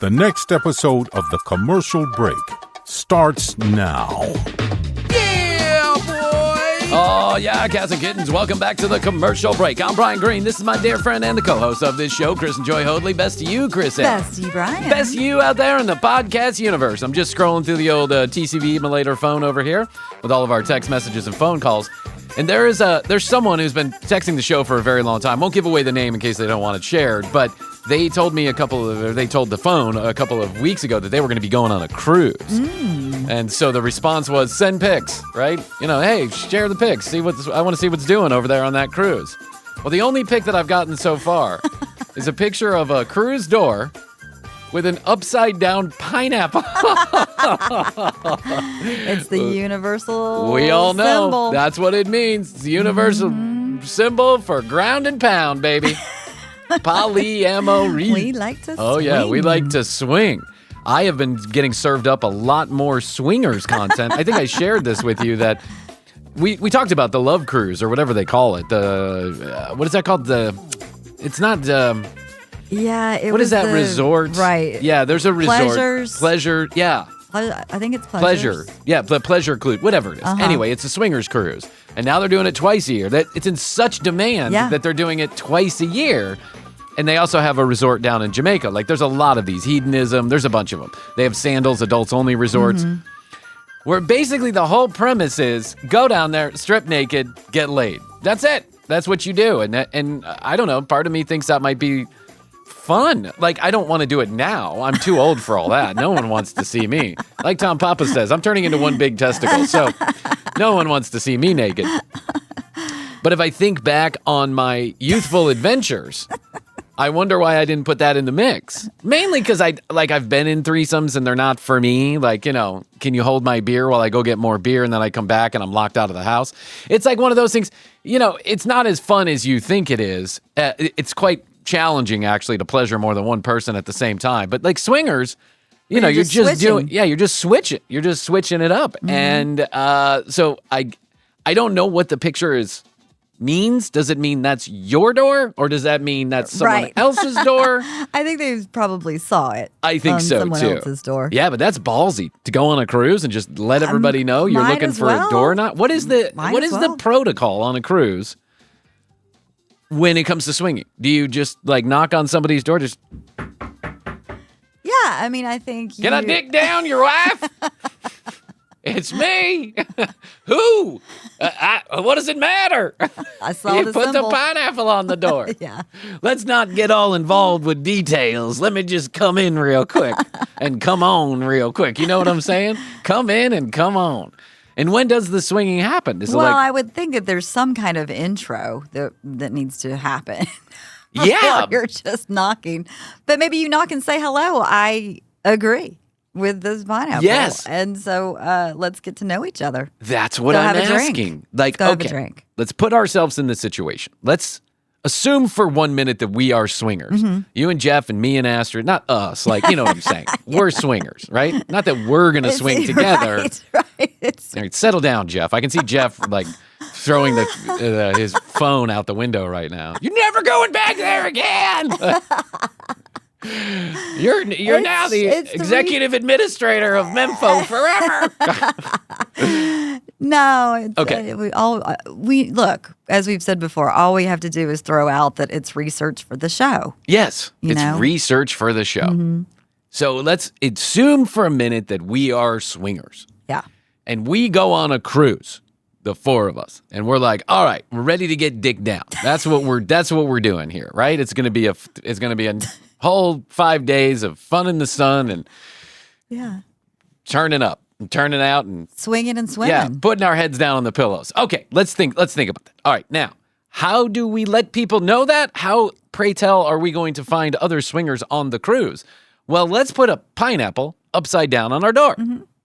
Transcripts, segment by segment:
The next episode of The Commercial Break starts now. Yeah, boy! Oh, yeah, cats and kittens. Welcome back to The Commercial Break. I'm Bryan Green. This is my dear friend and the co-host of this show, Chris and Joy Hoadley. Best to you, Krissy. Best to you, Bryan. Best to you out there in the podcast universe. I'm just scrolling through the old TCV emulator phone over here with all of our text messages and phone calls. And there's someone who's been texting the show for a very long time. Won't give away the name in case they don't want it shared, but they told the phone a couple of weeks ago that they were going to be going on a cruise. And so the response was, send pics, right? You know, hey, share the pics. I want to see what's doing over there on that cruise. Well, the only pic that I've gotten so far is a picture of a cruise door with an upside-down pineapple. It's the universal We all know symbol. that's what it means. It's the universal symbol for ground and pound, baby. Polyamory. We like to swing. Oh, yeah, we like to swing. I have been getting served up a lot more swingers content. I think I shared this with you that we talked about the Love Cruise or whatever they call it. What is that called? It's not... Yeah, it what was is that the, resort? Right. Yeah, there's a resort. Pleasures. Pleasure, yeah. I think it's Pleasure. Pleasures. Yeah, the Pleasure Cruise, whatever it is. Uh-huh. Anyway, it's a swingers cruise. And now they're doing it twice a year. It's in such demand that they're doing it twice a year. And they also have a resort down in Jamaica. Like, there's a lot of these. Hedonism, there's a bunch of them. They have Sandals, adults-only resorts. Where basically the whole premise is, go down there, strip naked, get laid. That's it. That's what you do. And I don't know, part of me thinks that might be fun. Like, I don't want to do it now. I'm too old for all that. No one wants to see me. Like Tom Papa says, I'm turning into one big testicle. So no one wants to see me naked. But if I think back on my youthful adventures, I wonder why I didn't put that in the mix. Mainly because I've been in threesomes and they're not for me. Like, you know, can you hold my beer while I go get more beer and then I come back and I'm locked out of the house? It's like one of those things, you know, it's not as fun as you think it is. It's quite challenging actually to pleasure more than one person at the same time. But like swingers, you know, you're just doing, you're just switching. You're just switching it up. And so I don't know what the picture means. Does it mean that's your door or does that mean that's someone else's door? I think they probably saw it. I think on so someone too. else's door. Yeah, but that's ballsy to go on a cruise and just let everybody know you're might looking as for well. a door knock. What is the Might as well. protocol on a cruise when it comes to swinging? Do you just like knock on somebody's door? Just Yeah, I mean, I think can I dick down your wife? It's me. Who? What does it matter? I saw You the put symbol. the pineapple on the door. Yeah. Let's not get all involved with details. Let me just come in real quick and come on real quick. You know what I'm saying? Come in and come on. And when does the swinging happen? Is it like, I would think that there's some kind of intro that needs to happen. yeah, You're just knocking. But maybe you knock and say hello. I agree with this pineapple. Yes. And so let's get to know each other. that's what Go I'm have a drink. asking. Like, Go have a okay, drink. let's put ourselves in this situation. Let's assume for 1 minute that we are swingers. You and Jeff and me and Astrid, not us, like, you know what I'm saying. We're swingers, right? Not that we're going to swing together. Right. All right, settle down, Jeff. I can see Jeff like throwing his phone out the window right now. You're never going back there again. You're now the executive administrator of Memphis forever. No. It's, Okay. we look, as we've said before, all we have to do is throw out that it's research for the show. Yes, You it's know? research for the show. So let's assume for a minute that we are swingers. Yeah. And we go on a cruise, the four of us, and we're like, all right, we're ready to get dick down. That's what we're doing here, right? It's gonna be a whole 5 days of fun in the sun and turning up and turning out and Swinging and swimming. yeah, putting our heads down on the pillows. Okay, let's think about that. All right, now, how do we let people know that? How, pray tell, are we going to find other swingers on the cruise? Well, let's put a pineapple upside down on our door.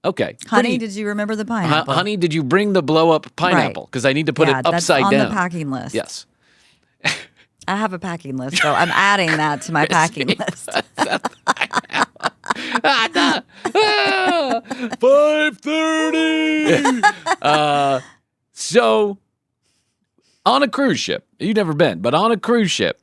Okay. Honey, did you remember the pineapple? Honey, did you bring the blow-up pineapple? Because I need to put it upside that's down. on the packing list. Yes. I have a packing list, so I'm adding that to my packing list. 5:30. So, on a cruise ship, you've never been, but on a cruise ship,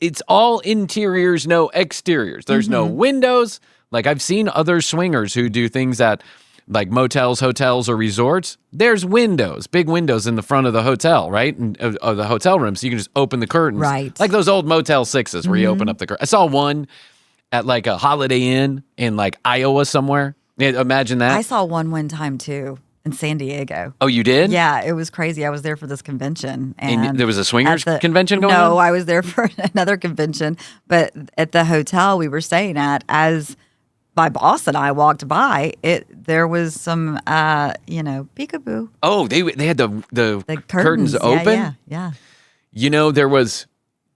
it's all interiors, no exteriors. There's no windows. Like I've seen other swingers who do things at like motels, hotels, or resorts. There's windows, big windows in the front of the hotel, right? And, of the hotel room, so you can just open the curtains. Right. Like those old Motel 6s where you open up the curtain. I saw one at like a Holiday Inn in like Iowa somewhere. Yeah, imagine that. I saw one time too in San Diego. Oh, you did? Yeah, it was crazy. I was there for this convention. And there was a swingers convention going on? No, I was there for another convention. But at the hotel we were staying at, as my boss and I walked by, there was some, peekaboo. Oh, they had the curtains Yeah, open? Yeah. You know, there was,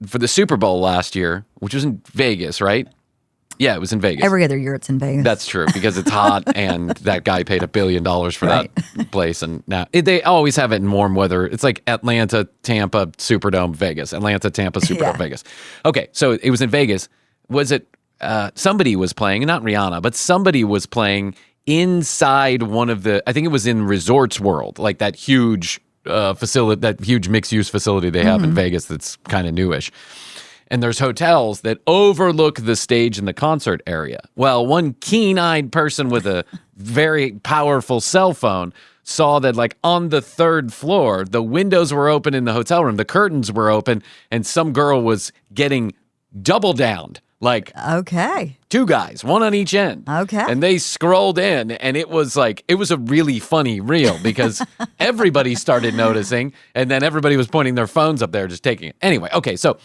for the Super Bowl last year, which was in Vegas, right? Yeah, it was in Vegas. Every other year it's in Vegas. That's true, because it's hot and that guy paid $1 billion for that place. And now they always have it in warm weather. It's like Atlanta, Tampa, Superdome, Vegas. Atlanta, Tampa, Superdome, Vegas. Okay, so it was in Vegas. Was it somebody was playing, not Rihanna, but somebody was playing inside one of the, I think it was in Resorts World, like that huge facility, that huge mixed-use facility they have in Vegas that's kind of newish. And there's hotels that overlook the stage and the concert area. Well, one keen-eyed person with a very powerful cell phone saw that, like, on the 3rd floor, the windows were open in the hotel room, the curtains were open, and some girl was getting double downed. Like, okay, 2 guys, one on each end. Okay. And they scrolled in, and it was a really funny reel because everybody started noticing, and then everybody was pointing their phones up there, just taking it. Anyway, okay, so,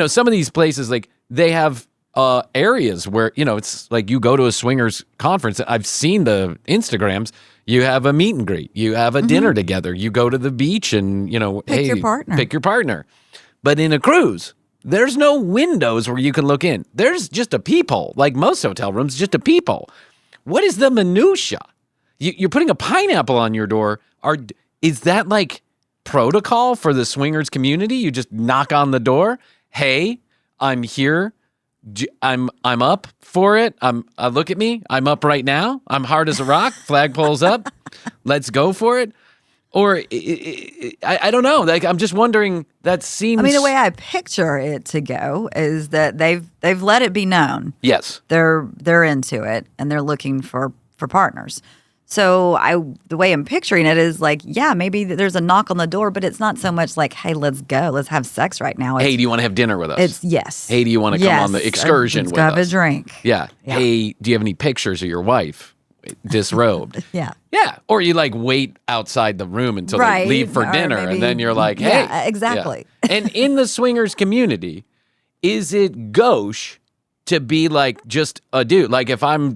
some of these places, like, they have areas where, it's like you go to a swingers conference. I've seen the Instagrams. You have a meet and greet. You have a dinner together. You go to the beach and, Pick your partner. Pick your partner. But in a cruise, there's no windows where you can look in. There's just a peephole, like most hotel rooms, just a peephole. What is the minutia? You're putting a pineapple on your door. Is that like protocol for the swingers community? You just knock on the door. Hey, I'm here. I'm up for it. Look at me. I'm up right now. I'm hard as a rock. Flagpole's up. Let's go for it. Or I don't know. Like, I'm just wondering. That seems. I mean, the way I picture it to go is that they've let it be known. Yes, they're into it and they're looking for partners. So the way I'm picturing it is like, yeah, maybe there's a knock on the door, but it's not so much like, hey, let's go, let's have sex right now. Hey, do you want to have dinner with us? It's yes. Hey, do you want to come on the excursion with us? Let's have a drink. Yeah. Hey, do you have any pictures of your wife disrobed? Yeah. Yeah. Or you like wait outside the room until they leave for dinner, and then you're like, hey. Yeah, exactly. Yeah. And in the swingers community, is it gauche to be like just a dude? Like if I'm,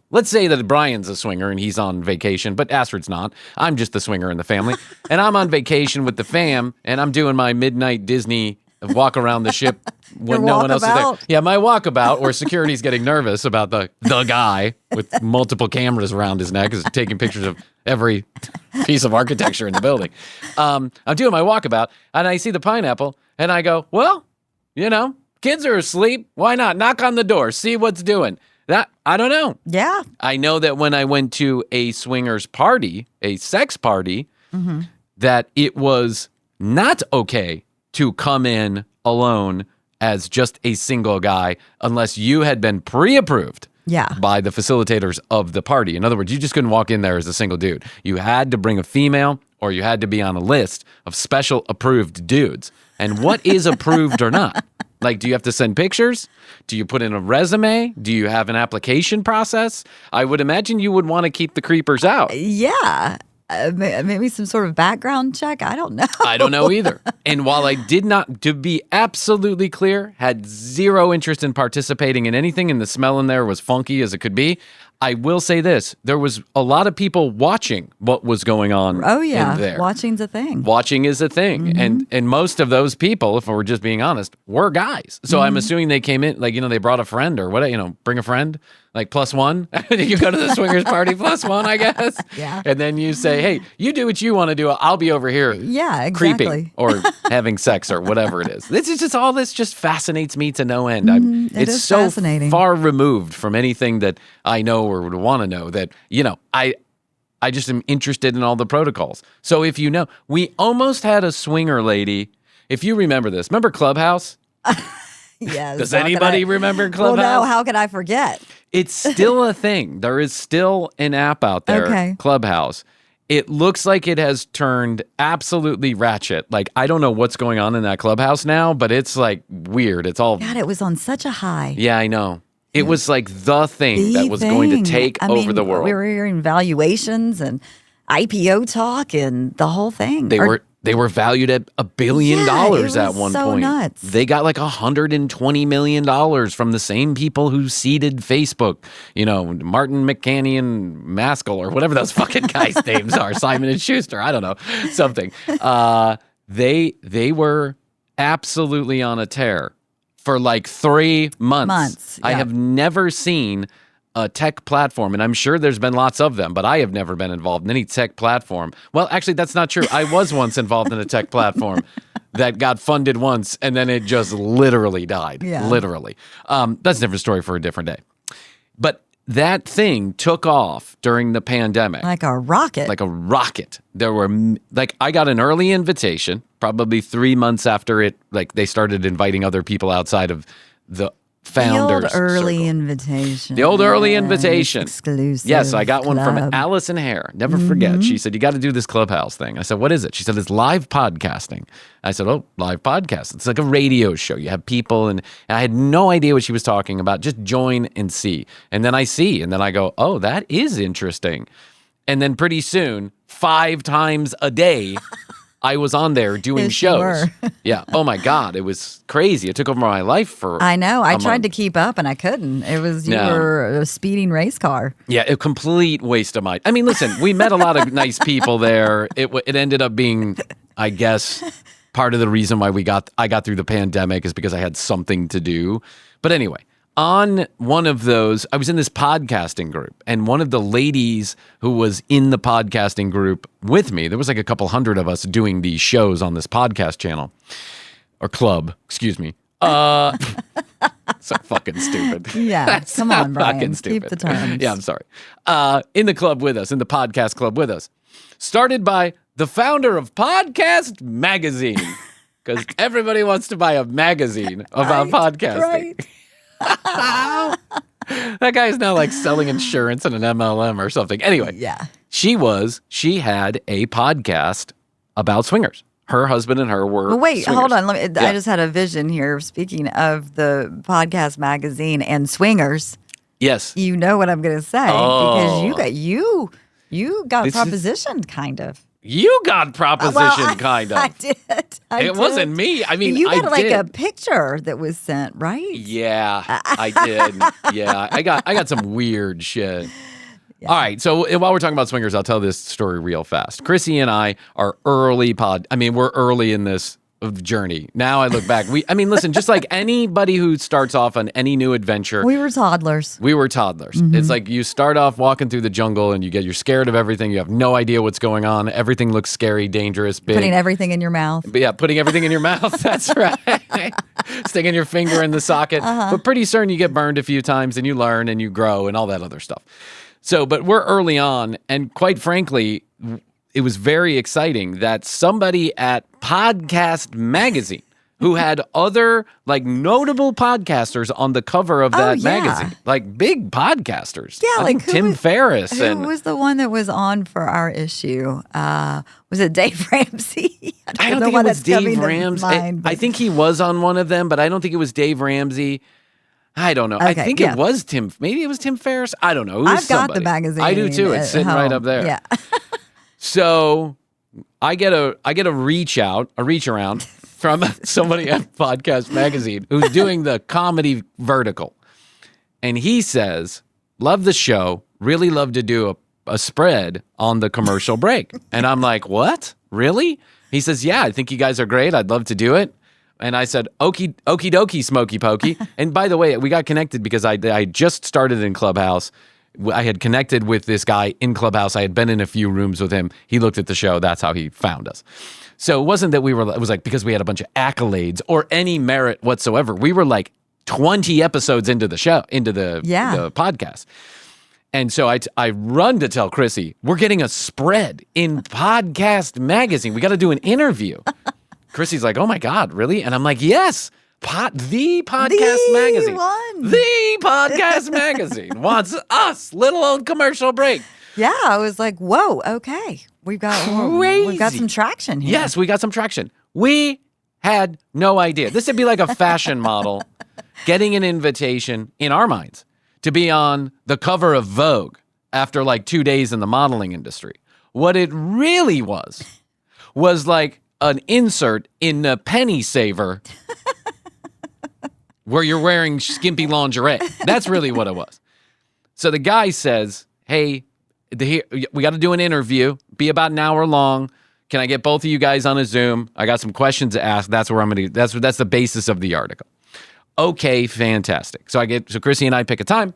let's say that Brian's a swinger and he's on vacation, but Astrid's not. I'm just the swinger in the family. And I'm on vacation with the fam, and I'm doing my midnight Disney walk around the ship when no one else is there. Yeah, my walkabout, where security's getting nervous about the guy with multiple cameras around his neck is taking pictures of every piece of architecture in the building. I'm doing my walkabout, and I see the pineapple, and I go, well, kids are asleep. Why not knock on the door, see what's doing? That I don't know. Yeah. I know that when I went to a swingers party, a sex party, that it was not okay to come in alone as just a single guy unless you had been pre-approved by the facilitators of the party. In other words, you just couldn't walk in there as a single dude. You had to bring a female, or you had to be on a list of special approved dudes. And what is approved or not? Like, do you have to send pictures? Do you put in a resume? Do you have an application process? I would imagine you would want to keep the creepers out. Yeah. Maybe some sort of background check. I don't know. I don't know either. And while I did not, to be absolutely clear, had zero interest in participating in anything, and the smell in there was funky as it could be, I will say this. There was a lot of people watching what was going on in there. Watching's a thing. Watching is a thing. And most of those people, if we're just being honest, were guys. So I'm assuming they came in, like, they brought a friend or what, bring a friend, like +1. You go to the swingers party +1, I guess. Yeah. And then you say, hey, you do what you want to do. I'll be over here creeping or having sex or whatever it is. This is just all this just fascinates me to no end. It's so fascinating. Far removed from anything that I know or would want to know that, I just am interested in all the protocols. So if we almost had a swinger lady. If you remember this, remember Clubhouse? Yes. Does anybody remember Clubhouse? Well, no, how could I forget? It's still a thing. There is still an app out there, Okay. Clubhouse. It looks like it has turned absolutely ratchet. Like, I don't know what's going on in that Clubhouse now, but it's like weird. It's all... God, it was on such a high. Yeah, I know. It was like the thing that was going to take over the world. We were hearing valuations and IPO talk and the whole thing. They were valued at $1 billion at one so point. Nuts. They got like $120 million from the same people who seeded Facebook. You know, Martin McCanny and Maskell or whatever those fucking guys' names are. Simon and Schuster. I don't know. Something. They were absolutely on a tear for like 3 months. I have never seen a tech platform, and I'm sure there's been lots of them, but I have never been involved in any tech platform. Well, actually, that's not true. I was once involved in a tech platform that got funded once, and then it just literally died. Yeah. Literally. That's a different story for a different day. But that thing took off during the pandemic. Like a rocket. Like a rocket. There were, I got an early invitation, probably 3 months after it, like they started inviting other people outside of the founders. The old early circle. invitation. The old early invitation. Exclusive. Yes, I got one from club. Allison Hare. Never forget. She said, you got to do this Clubhouse thing. I said, what is it? She said, it's live podcasting. I said, oh, live podcast. It's like a radio show. You have people, and I had no idea what she was talking about. Just join and see. And then I see, and then I go, oh, that is interesting. And then pretty soon, 5 times a day, I was on there doing Yes, you shows. were. Yeah. Oh my God. It was crazy. It took over my life for I know. I a tried month. to keep up and I couldn't. It was, you No. were a speeding race car. Yeah, a complete waste of my... I mean, listen, we met a lot of nice people there. It ended up being, I guess, part of the reason why I got through the pandemic is because I had something to do. But anyway, on one of those, I was in this podcasting group, and one of the ladies who was in the podcasting group with me, there was like a couple hundred of us doing these shows on this podcast channel, or club, excuse me. So fucking stupid. Yeah, That's come on, Bryan. fucking stupid. Keep the terms. Yeah, I'm sorry. In the club with us, in the podcast club with us, started by the founder of Podcast Magazine, because everybody wants to buy a magazine about podcasting. Right. That guy is now like selling insurance in an MLM or something. Anyway, Yeah. she had a podcast about swingers. Her husband and her were Well, wait, swingers. hold on. Yeah. I just had a vision here. Speaking of the podcast magazine and swingers, Yes. you know what I'm going to say Oh. because you got This is- propositioned, kind of. You got proposition, kind of. I did. It wasn't me. I mean, you I got like did. a picture that was sent, right? Yeah, I did. Yeah, I got some weird shit. All right, so while we're talking about swingers, I'll tell this story real fast. Krissy and I are we're early in this journey. Now I look back. Listen, just like anybody who starts off on any new adventure, We were toddlers. we were toddlers. It's like you start off walking through the jungle and you're scared of everything. You have no idea what's going on. Everything looks scary, dangerous, big. Putting everything in your mouth. But yeah, putting everything in your mouth. That's right. Sticking your finger in the socket. But pretty soon you get burned a few times and you learn and you grow and all that other stuff. So, but we're early on. And quite frankly, it was very exciting that somebody at Podcast Magazine who had other like notable podcasters on the cover of that yeah. magazine, like big podcasters. Yeah, I like think Tim Ferriss Who and was the one that was on for our issue? Was it Dave Ramsey? I don't know think why it was that's coming Dave to Ramsey. mind, I but- think he was on one of them, but I don't think it was Dave Ramsey. I don't know. I Okay, think yeah. it was Tim. Maybe it was Tim Ferriss. I don't know. It was I've got somebody. the magazine. I do too. It's at sitting right home. up there. Yeah. So I get a reach around from somebody at Podcast Magazine who's doing the comedy vertical. And he says, love the show, really love to do a spread on the commercial break. And I'm like, what? Really? He says, yeah, I think you guys are great. I'd love to do it. And I said, okie dokie, smoky pokey. And by the way, we got connected because I just started in Clubhouse. I had connected with this guy in Clubhouse. I had been in a few rooms with him. He looked at the show. That's how he found us. So it wasn't that it was like because we had a bunch of accolades or any merit whatsoever. We were like 20 episodes into the show, into the podcast. And so I run to tell Krissy, we're getting a spread in Podcast Magazine. We got to do an interview. Krissy's like, oh my God, really? And I'm like, yes. The podcast magazine. one. The podcast magazine wants us, little old commercial break. Yeah, I was like, whoa, okay. We've got some traction here. Yes, we got some traction. We had no idea. This would be like a fashion model getting an invitation in our minds to be on the cover of Vogue after like 2 days in the modeling industry. What it really was like an insert in a penny saver where you're wearing skimpy lingerie. That's really what it was. So the guy says, hey, we got to do an interview, be about an hour long. Can I get both of you guys on a Zoom? I got some questions to ask. That's where I'm going to, that's the basis of the article. Okay, fantastic. So Krissy and I pick a time.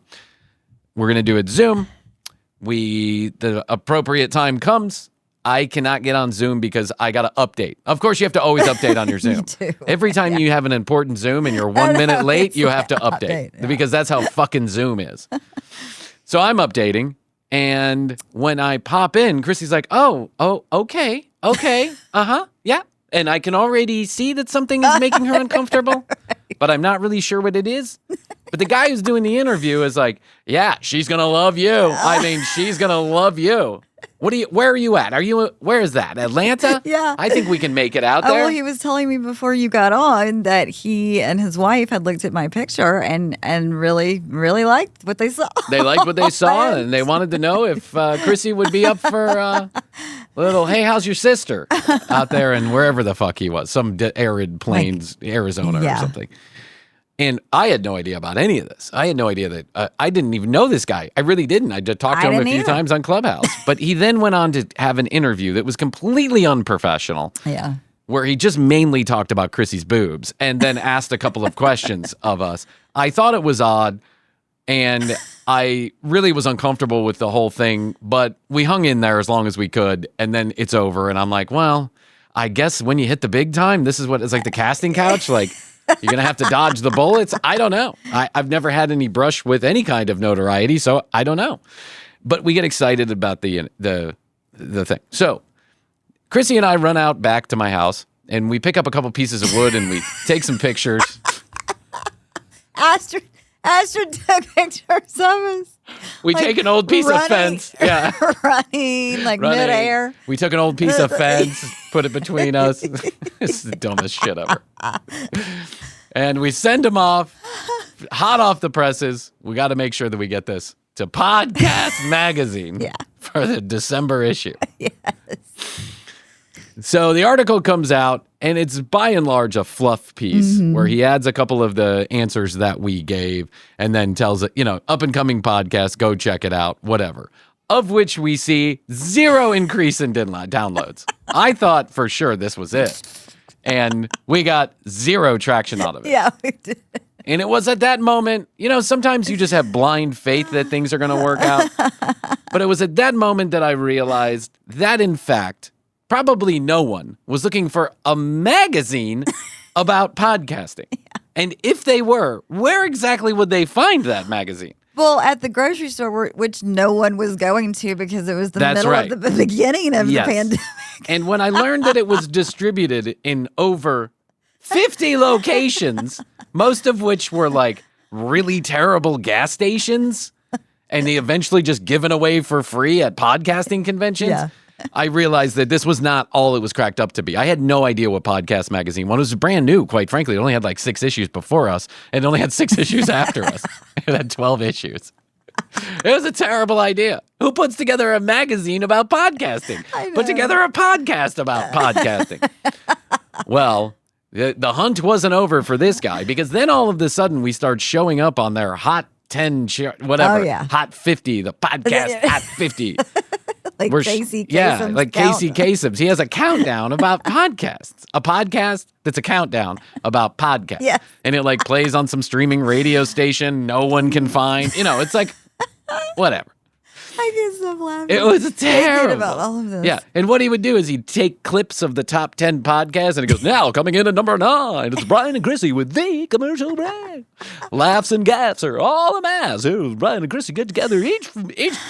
We're going to do it Zoom. The appropriate time comes. I cannot get on Zoom because I got to update. Of course, you have to always update on your Zoom. Every time you have an important Zoom and you're 1 minute late, you have to update because that's how fucking Zoom is. So I'm updating. And when I pop in, Krissy's like, oh, okay, yeah. And I can already see that something is making her uncomfortable, but I'm not really sure what it is. But the guy who's doing the interview is like, yeah, she's going to love you. I mean, she's going to love you. Where are you at? Where is that? Atlanta? Yeah. I think we can make it out there. Well, he was telling me before you got on that he and his wife had looked at my picture and really, really liked what they saw. They liked what they saw, and they wanted to know if Krissy would be up for a little, hey, how's your sister? Out there in wherever the fuck he was, some arid plains, like, Arizona or something. And I had no idea about any of this. I had no idea that I didn't even know this guy. I really didn't. I just talked to him a few times on Clubhouse. But he then went on to have an interview that was completely unprofessional. Yeah. Where he just mainly talked about Krissy's boobs and then asked a couple of questions of us. I thought it was odd, and I really was uncomfortable with the whole thing. But we hung in there as long as we could, and then it's over. And I'm like, well, I guess when you hit the big time, this is what it's like the casting couch. Like, you're going to have to dodge the bullets. I don't know. I've never had any brush with any kind of notoriety, so I don't know. But we get excited about the thing. So Krissy and I run out back to my house, and we pick up a couple pieces of wood, and we take some pictures. Astrid took pictures of us. We take an old piece of fence. Yeah. running midair. We took an old piece of fence, put it between us. It's the dumbest shit ever. And we send them off, hot off the presses. We got to make sure that we get this to Podcast Magazine for the December issue. Yes. So the article comes out, and it's by and large a fluff piece where he adds a couple of the answers that we gave and then tells it, up-and-coming podcast, go check it out, whatever. Of which we see 0 increase in downloads. I thought for sure this was it. And we got 0 traction out of it. Yeah, we did. And it was at that moment, sometimes you just have blind faith that things are going to work out. But it was at that moment that I realized that, in fact, probably no one was looking for a magazine about podcasting. Yeah. And if they were, where exactly would they find that magazine? Well, at the grocery store, which no one was going to because it was the middle of the beginning of the pandemic. And when I learned that it was distributed in over 50 locations, most of which were like really terrible gas stations, and they eventually just given away for free at podcasting conventions. Yeah. I realized that this was not all it was cracked up to be. I had no idea what Podcast Magazine was. It was brand new, quite frankly. It only had like 6 issues before us, and it only had 6 issues after us. It had 12 issues. It was a terrible idea. Who puts together a magazine about podcasting? Put together a podcast about podcasting. Well, the hunt wasn't over for this guy, because then all of a sudden we start showing up on their Hot 10, Hot 50, the podcast Hot 50. Like Casey Kasem's Casey Kasem's. He has a countdown about podcasts. A podcast that's a countdown about podcasts. Yeah. And it like plays on some streaming radio station no one can find. It's like, whatever. I can't stop laughing. It was terrible. About all of this. Yeah. And what he would do is he'd take clips of the top 10 podcasts and he goes, now coming in at number 9, it's Bryan and Krissy with the commercial break. Laughs and gaffs are all a mass. Here's Bryan and Krissy get together each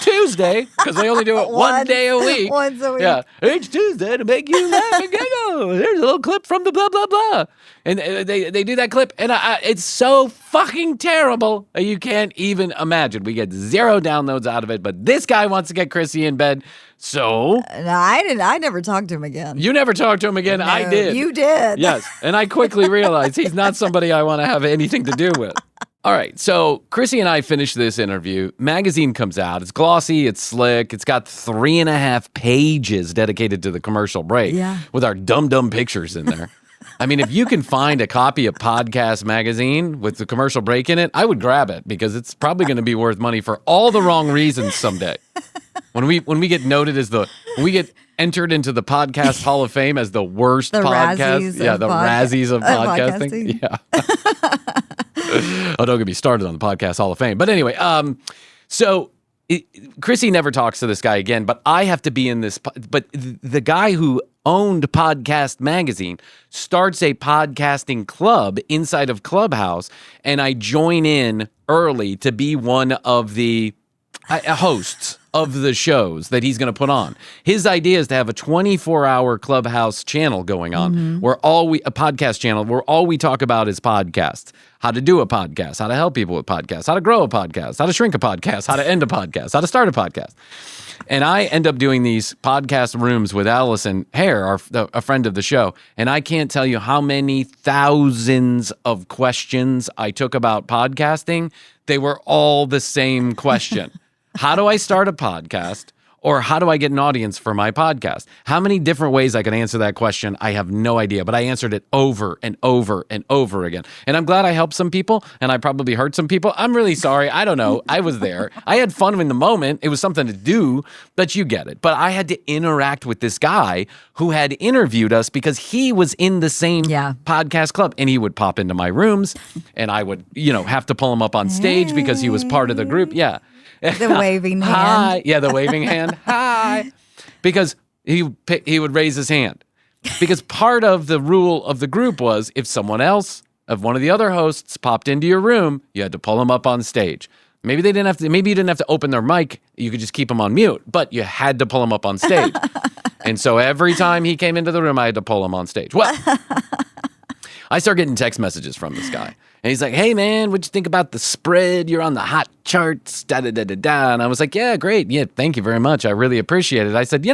Tuesday, because they only do it one day a week. Once a week. Yeah. Each Tuesday to make you laugh and giggle. Here's a little clip from the blah, blah, blah. And they do that clip, and it's so fucking terrible. You can't even imagine. We get 0 downloads out of it, but this guy wants to get Krissy in bed. So No, I didn't. I never talked to him again. you never talked to him again. No, I did. You did. Yes, and I quickly realized he's not somebody I want to have anything to do with. All right, so Krissy and I finished this interview. Magazine comes out. It's glossy. It's slick. It's got 3.5 pages dedicated to the commercial break with our dumb pictures in there. I mean, if you can find a copy of Podcast Magazine with the commercial break in it, I would grab it because it's probably going to be worth money for all the wrong reasons someday. When we get noted as when we get entered into the Podcast Hall of Fame as the worst podcast. The Razzies of podcasting. Yeah. Oh, don't get me started on the Podcast Hall of Fame. But anyway, Krissy never talks to this guy again, but I have to be in this. But the guy who owned Podcast Magazine starts a podcasting club inside of Clubhouse, and I join in early to be one of the hosts of the shows that he's going to put on. His idea is to have a 24-hour Clubhouse channel going on where a podcast channel where all we talk about is podcasts. How to do a podcast, how to help people with podcasts, how to grow a podcast, how to shrink a podcast, how to end a podcast, how to start a podcast. And I end up doing these podcast rooms with Allison Hare, a friend of the show. And I can't tell you how many thousands of questions I took about podcasting. They were all the same question. How do I start a podcast? Or how do I get an audience for my podcast? How many different ways I could answer that question, I have no idea. But I answered it over and over and over again. And I'm glad I helped some people, and I probably hurt some people. I'm really sorry. I don't know. I was there. I had fun in the moment. It was something to do, but you get it. But I had to interact with this guy who had interviewed us because he was in the same podcast club. And he would pop into my rooms, and I would, have to pull him up on stage because he was part of the group. Yeah. The waving hand. Hi. Yeah, the waving hand. Hi. Because he would raise his hand. Because part of the rule of the group was if someone else, if one of the other hosts popped into your room, you had to pull them up on stage. Maybe you didn't have to open their mic. You could just keep them on mute, but you had to pull them up on stage. And so every time he came into the room, I had to pull him on stage. Well, I start getting text messages from this guy. And he's like, hey, man, what'd you think about the spread? You're on the hot charts, da-da-da-da-da. And I was like, yeah, great. Yeah, thank you very much. I really appreciate it. I said,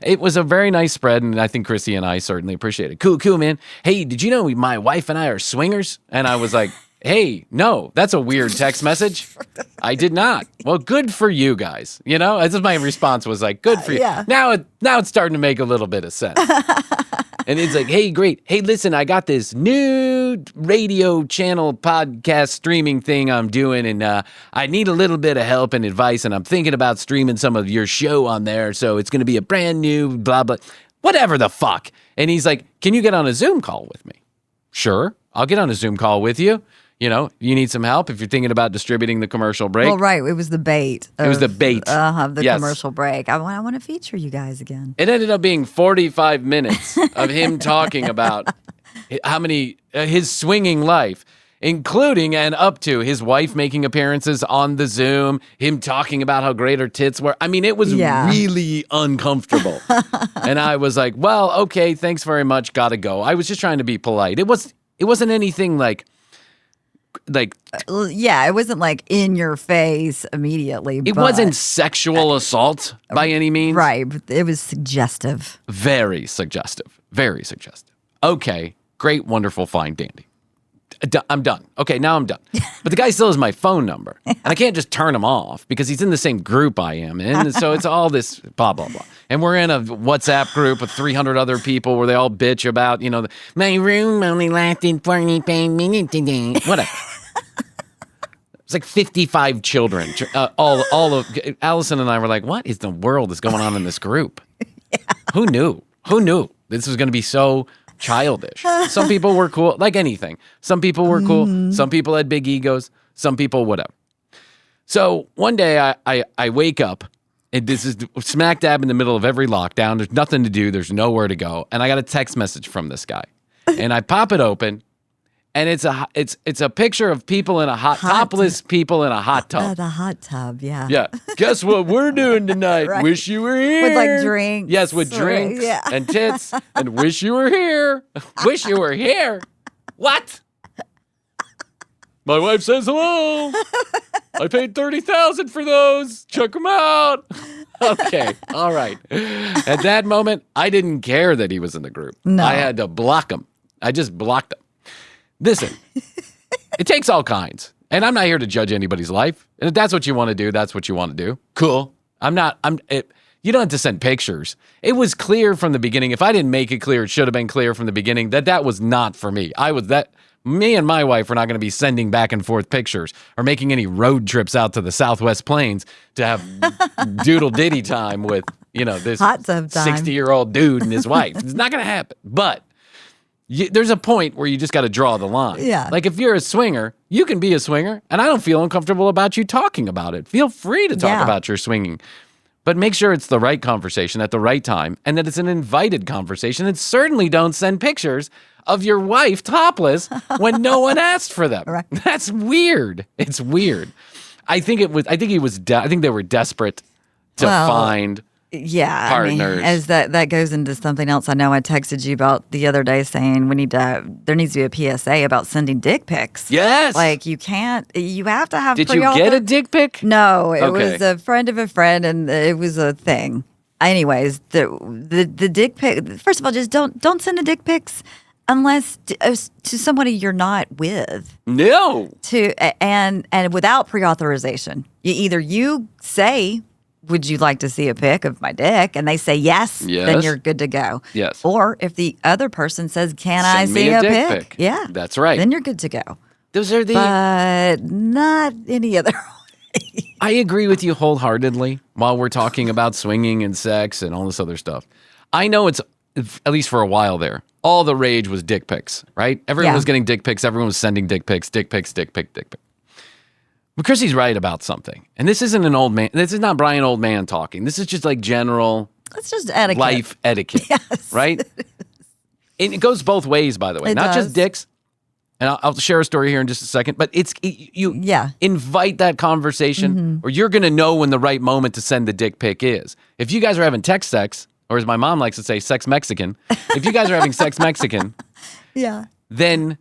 it was a very nice spread, and I think Krissy and I certainly appreciate it. Cool, man. Hey, did you know my wife and I are swingers? And I was like, hey, no, that's a weird text message. I did not. Well, good for you guys. That's my response was like, good for you. Yeah. Now it's starting to make a little bit of sense. And it's like, hey, great. Hey, listen, I got this new radio channel podcast streaming thing I'm doing, and I need a little bit of help and advice, and I'm thinking about streaming some of your show on there, so it's going to be a brand new blah, blah, whatever the fuck. And he's like, can you get on a Zoom call with me? Sure, I'll get on a Zoom call with you. You need some help if you're thinking about distributing the commercial break. Well, right. It was the bait. Of the commercial break. I want to feature you guys again. It ended up being 45 minutes of him talking about how many his swinging life, including and up to his wife making appearances on the Zoom, him talking about how great her tits were. I mean, it was really uncomfortable. And I was like, well, okay, thanks very much. Gotta go. I was just trying to be polite. It wasn't anything like, it wasn't like in your face immediately. It wasn't sexual assault by any means. Right. But it was suggestive. Very suggestive. Very suggestive. Okay. Great, wonderful, fine, dandy. I'm done. Okay, now I'm done. But the guy still has my phone number. And I can't just turn him off because he's in the same group I am in. So it's all this blah, blah, blah. And we're in a WhatsApp group with 300 other people where they all bitch about, my room only lasted 45 minutes today. Whatever. It's like 55 children. All of Allison and I were like, what in the world is going on in this group? Who knew? This was going to be so childish. Some people were cool, like anything. Some people were cool. Some people had big egos. Some people, whatever. So one day I wake up, and this is smack dab in the middle of every lockdown. There's nothing to do. There's nowhere to go. And I got a text message from this guy. And I pop it open, and it's a picture of people in a topless people in a hot tub. The hot tub, yeah. Yeah. Guess what we're doing tonight? Right. Wish you were here. With like drinks. Yes, with drinks yeah. and tits and wish you were here. Wish you were here. What? My wife says hello. I paid $30,000 for those. Check them out. Okay, all right. At that moment, I didn't care that he was in the group. No. I had to block him. I just blocked him. Listen, it takes all kinds. And I'm not here to judge anybody's life. And if that's what you want to do, that's what you want to do. Cool. You don't have to send pictures. It was clear from the beginning. If I didn't make it clear, it should have been clear from the beginning that was not for me. Me and my wife were not going to be sending back and forth pictures or making any road trips out to the Southwest Plains to have doodle ditty time with, this Hot tub time. 60-year-old dude and his wife. It's not going to happen. But there's a point where you just got to draw the line. Yeah. Like if you're a swinger, you can be a swinger, and I don't feel uncomfortable about you talking about it. Feel free to talk about your swinging. But make sure it's the right conversation at the right time and that it's an invited conversation. And certainly don't send pictures of your wife topless when no one asked for them. Right. That's weird. It's weird. I think they were desperate to find partners. As that goes into something else I know I texted you about the other day saying there needs to be a PSA about sending dick pics. Yes. Like you have to have Did you get a dick pic? No, it was a friend of a friend and it was a thing. Anyways, the dick pic, first of all, just don't send the dick pics unless to somebody you're not with. No. And without pre-authorization. You say, would you like to see a pic of my dick? And they say yes, then you're good to go. Yes. Or if the other person says, can Send I me see a a dick pic? pic. Yeah. That's right. Then you're good to go. Those are But not any other way. I agree with you wholeheartedly while we're talking about swinging and sex and all this other stuff. I know it's, at least for a while there, all the rage was dick pics, right? Everyone was getting dick pics. Everyone was sending dick pics, dick pics, dick pic, dick pic. But Krissy's right about something. And this isn't an old man. This is not Bryan old man talking. This is just like general It's just etiquette. life etiquette, Yes. right? And it goes both ways, by the way. It Not does. just dicks. And I'll share a story here in just a second. But you invite that conversation or you're going to know when the right moment to send the dick pic is. If you guys are having text sex, or as my mom likes to say, sex Mexican. If you guys are having sex Mexican, then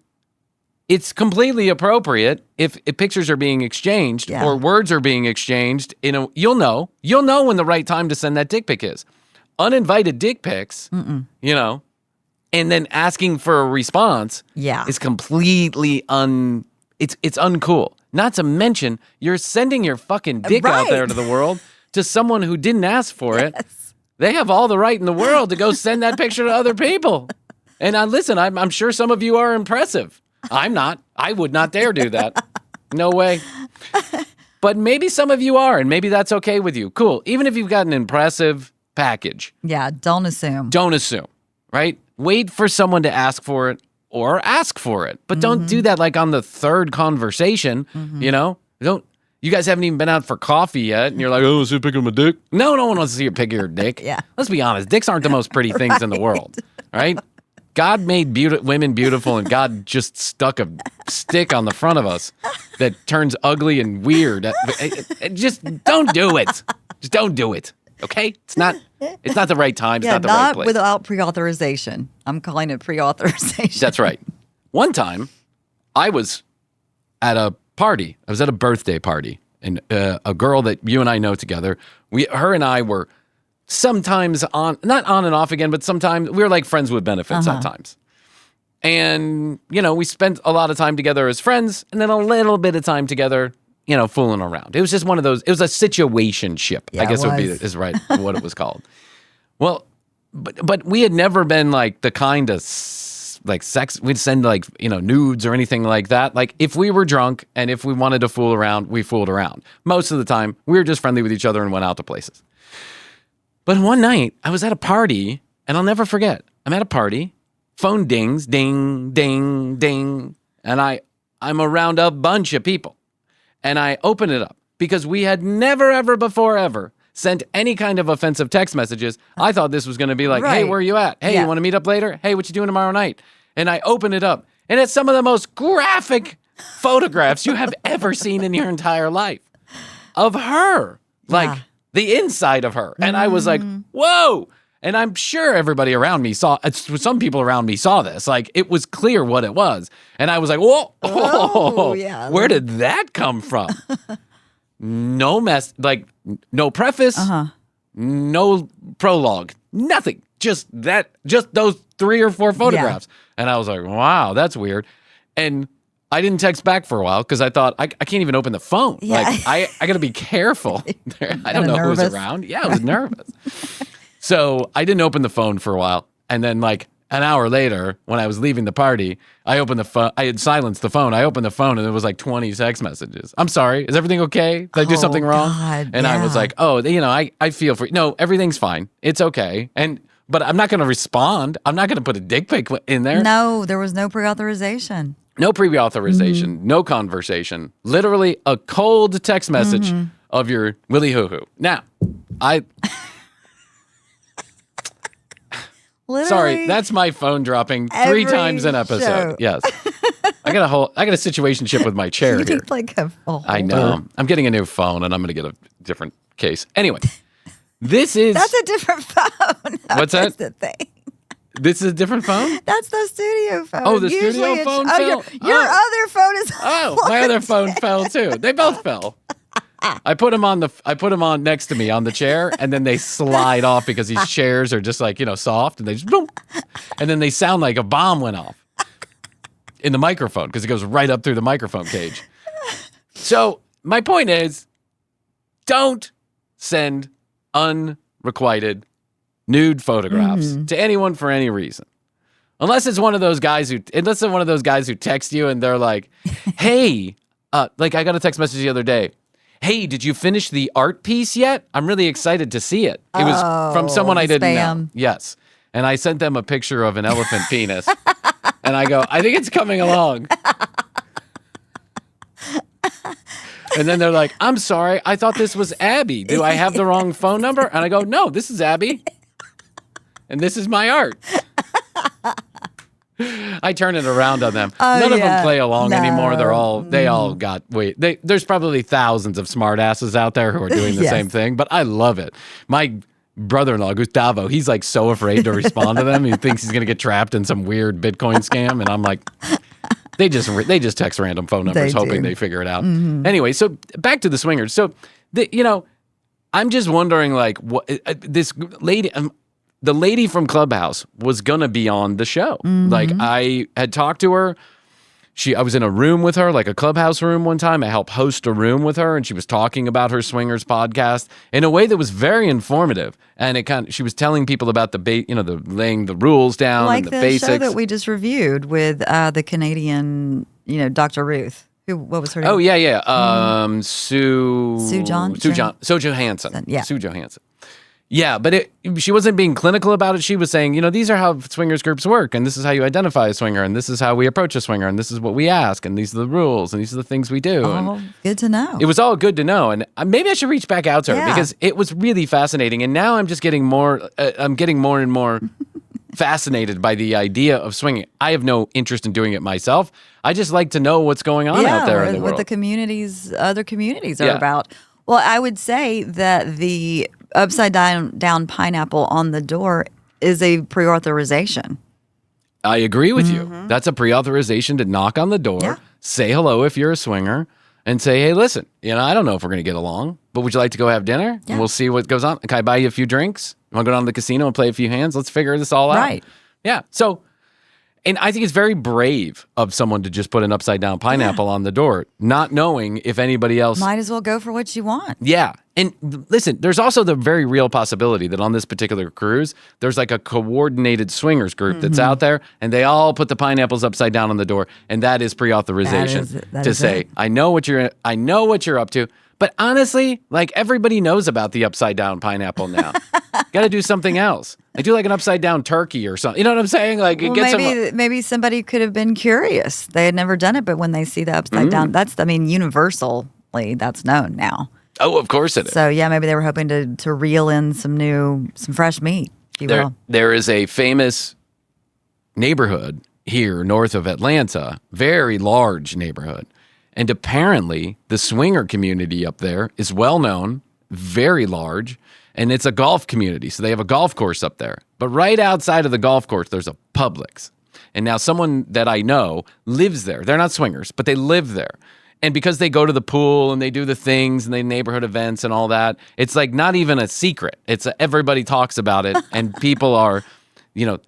it's completely appropriate if pictures are being exchanged or words are being exchanged. You'll know when the right time to send that dick pic is. Uninvited dick pics, and then asking for a response is completely it's uncool. Not to mention, you're sending your fucking dick out there to the world to someone who didn't ask for it. They have all the right in the world to go send that picture to other people. And listen, I'm sure some of you are impressive. I'm not. I would not dare do that. No way. But maybe some of you are, and maybe that's okay with you. Cool. Even if you've got an impressive package. Yeah, don't assume. Don't assume, right? Wait for someone to ask for it or ask for it. But don't do that like on the third conversation, You guys haven't even been out for coffee yet, and you're like, oh, see a pic of my dick? No one wants to see a pic of your dick. Yeah. Let's be honest. Dicks aren't the most pretty things in the world, right? God made women beautiful, and God just stuck a stick on the front of us that turns ugly and weird. Just don't do it. Just don't do it, okay? It's not the right time. It's not the right place. Without pre-authorization. I'm calling it pre-authorization. That's right. One time, I was at a party. I was at a birthday party, and a girl that you and I know together, her and I were sometimes not on and off again, but sometimes we were like friends with benefits sometimes. And, we spent a lot of time together as friends and then a little bit of time together, fooling around. It was just one of those, it was a situationship, I guess is right what it was called. Well, but we had never been like the kind of like sex, we'd send like, nudes or anything like that. Like if we were drunk and if we wanted to fool around, we fooled around. Most of the time, we were just friendly with each other and went out to places. But one night, I was at a party, and I'll never forget. I'm at a party, phone dings, ding, ding, ding, and I'm around a bunch of people. And I open it up because we had never, ever before, ever sent any kind of offensive text messages. I thought this was going to be like, hey, where are you at? Hey, you want to meet up later? Hey, what you doing tomorrow night? And I open it up, and it's some of the most graphic photographs you have ever seen in your entire life of her. Like, the inside of her. And I was like, whoa. And I'm sure everybody around me some people around me saw this. Like, it was clear what it was. And I was like, whoa, yeah. Where did that come from? No no preface, no prologue, nothing. Just those 3 or 4 photographs. And I was like, wow, that's weird. And I didn't text back for a while because I thought, I can't even open the phone. Yeah. Like, I got to be careful. I don't know who was around. Yeah, I was nervous. So I didn't open the phone for a while. And then like an hour later, when I was leaving the party, I opened the phone. I had silenced the phone. I opened the phone and there was like 20 text messages. I'm sorry. Is everything okay? Did I do something wrong? God, and I was like, I feel for you. No, everything's fine. It's okay. But I'm not going to respond. I'm not going to put a dick pic in there. No, there was no pre-authorization. No pre-authorization, no conversation. Literally a cold text message of your Willy Hoo Hoo. Now, sorry, that's my phone dropping 3 times an episode. show. Yes. I got a situationship with my chair You here. need like a I know. I'm getting a new phone and I'm going to get a different case. Anyway, this is... That's a different phone. What's that? That's the thing. This is a different phone? That's the studio phone. Oh, the studio phone fell? Your other phone is. Oh, my other phone fell too. They both fell. I put them on next to me on the chair, and then they slide off because these chairs are just like, soft, and they just boom, and then they sound like a bomb went off in the microphone because it goes right up through the microphone cage. So my point is, don't send unrequited nude photographs to anyone for any reason. Unless it's one of those guys who text you and they're like, hey, like I got a text message the other day. Hey, did you finish the art piece yet? I'm really excited to see it. It was from someone I didn't know. Yes. And I sent them a picture of an elephant penis. And I go, I think it's coming along. And then they're like, I'm sorry, I thought this was Abby. Do I have the wrong phone number? And I go, no, this is Abby. And this is my art. I turn it around on them. None of them play along anymore. They all got, there's probably thousands of smart asses out there who are doing the same thing, but I love it. My brother-in-law, Gustavo, he's like so afraid to respond to them. He thinks he's going to get trapped in some weird Bitcoin scam. And I'm like, they just text random phone numbers hoping they figure it out. Anyway, so back to the swingers. So, I'm just wondering, like, what this lady... the lady from Clubhouse was going to be on the show. Like, I had talked to her. I was in a room with her, like a Clubhouse room one time. I helped host a room with her, and she was talking about her Swingers podcast in a way that was very informative. And she was telling people about the laying the rules down like and the basics. Like the show that we just reviewed with the Canadian, Dr. Ruth. What was her name? Oh, yeah. Sue Johansson. Yeah. Sue Johansson. Yeah, but she wasn't being clinical about it. She was saying, these are how swingers groups work, and this is how you identify a swinger, and this is how we approach a swinger, and this is what we ask, and these are the rules, and these are the things we do. Oh, good to know. It was all good to know, and maybe I should reach back out to her because it was really fascinating, and now I'm just getting more and more fascinated by the idea of swinging. I have no interest in doing it myself. I just like to know what's going on out there in the world. What the other communities are about. Well, I would say that the upside down pineapple on the door is a pre-authorization. I agree with you. That's a pre-authorization to knock on the door, say hello if you're a swinger, and say, hey, listen, I don't know if we're going to get along, but would you like to go have dinner? Yeah. And we'll see what goes on. Can I buy you a few drinks? You want to go down to the casino and play a few hands? Let's figure this all out. Right. Yeah. So, and I think it's very brave of someone to just put an upside down pineapple on the door, not knowing if anybody else... Might as well go for what you want. Yeah. And listen, there's also the very real possibility that on this particular cruise, there's like a coordinated swingers group that's out there, and they all put the pineapples upside down on the door, and that is pre-authorization to say, I know what you're up to. But honestly, like everybody knows about the upside down pineapple now. Got to do something else. I do like an upside down turkey or something. You know what I'm saying? Like maybe somebody could have been curious. They had never done it, but when they see the upside down, universally that's known now. Oh, of course it is. So yeah, maybe they were hoping to reel in some fresh meat, if you will. There is a famous neighborhood here north of Atlanta, very large neighborhood. And apparently the swinger community up there is well known, very large, And it's a golf community, so they have a golf course up there. But right outside of the golf course, there's a Publix. And now someone that I know lives there. They're not swingers, but they live there. And because they go to the pool and they do the things and they neighborhood events and all that, it's like not even a secret. Everybody talks about it, and people are,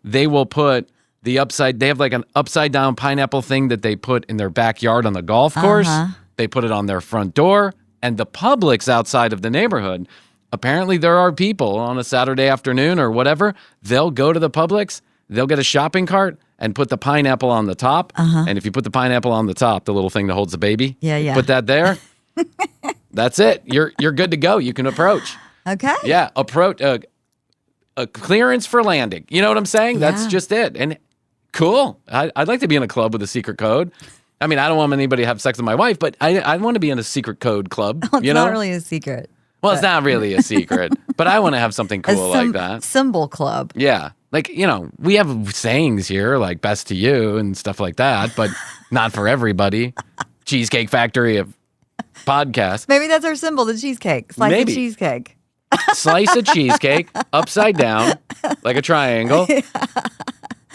they will put they have like an upside down pineapple thing that they put in their backyard on the golf course. They put it on their front door, and the Publix outside of the neighborhood. Apparently, there are people on a Saturday afternoon or whatever, they'll go to the Publix, they'll get a shopping cart and put the pineapple on the top. And if you put the pineapple on the top, the little thing that holds the baby, put that there. That's it. You're good to go. You can approach. Okay. Yeah, approach. A clearance for landing. You know what I'm saying? Yeah. That's just it. And cool. I'd like to be in a club with a secret code. I mean, I don't want anybody to have sex with my wife, but I want to be in a secret code club. Well, it's not really a secret. Well, it's not really a secret, but I want to have something cool like that. Symbol club. Yeah. Like, we have sayings here like best to you and stuff like that, but not for everybody. Cheesecake Factory of podcasts. Maybe that's our symbol, the cheesecake. Slice Maybe. of cheesecake. Slice of cheesecake upside down like a triangle.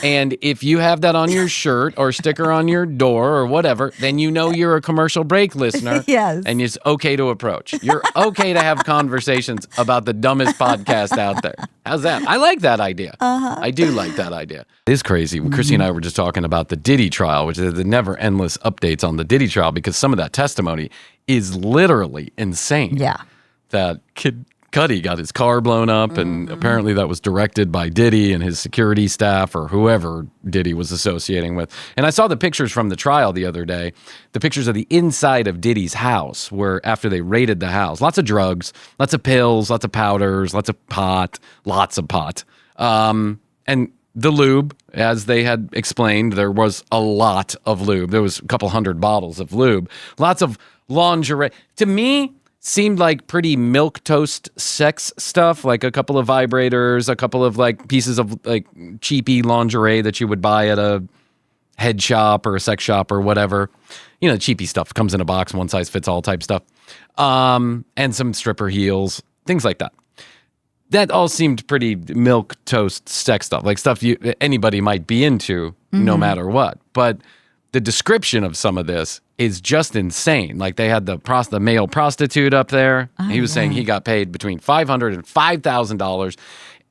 And if you have that on your shirt or sticker on your door or whatever, then you're a commercial break listener. Yes. And it's okay to approach. You're okay to have conversations about the dumbest podcast out there. How's that? I like that idea. I do like that idea. It is crazy. Krissy and I were just talking about the Diddy trial, which is the never endless updates on the Diddy trial, because some of that testimony is literally insane. Yeah. That Kid Cudi got his car blown up, and apparently that was directed by Diddy and his security staff or whoever Diddy was associating with. And I saw the pictures from the trial the other day, the pictures of the inside of Diddy's house, where after they raided the house, lots of drugs, lots of pills, lots of powders, lots of pot. And the lube, as they had explained, there was a lot of lube. There was a couple hundred bottles of lube, lots of lingerie. To me, seemed like pretty milquetoast sex stuff, like a couple of vibrators, a couple of like pieces of like cheapy lingerie that you would buy at a head shop or a sex shop or whatever. Cheapy stuff comes in a box, one size fits all type stuff. And some stripper heels, things like that. That all seemed pretty milquetoast sex stuff, like stuff anybody might be into no matter what. But the description of some of this is just insane. Like they had the male prostitute up there. He was saying he got paid between $500 and $5,000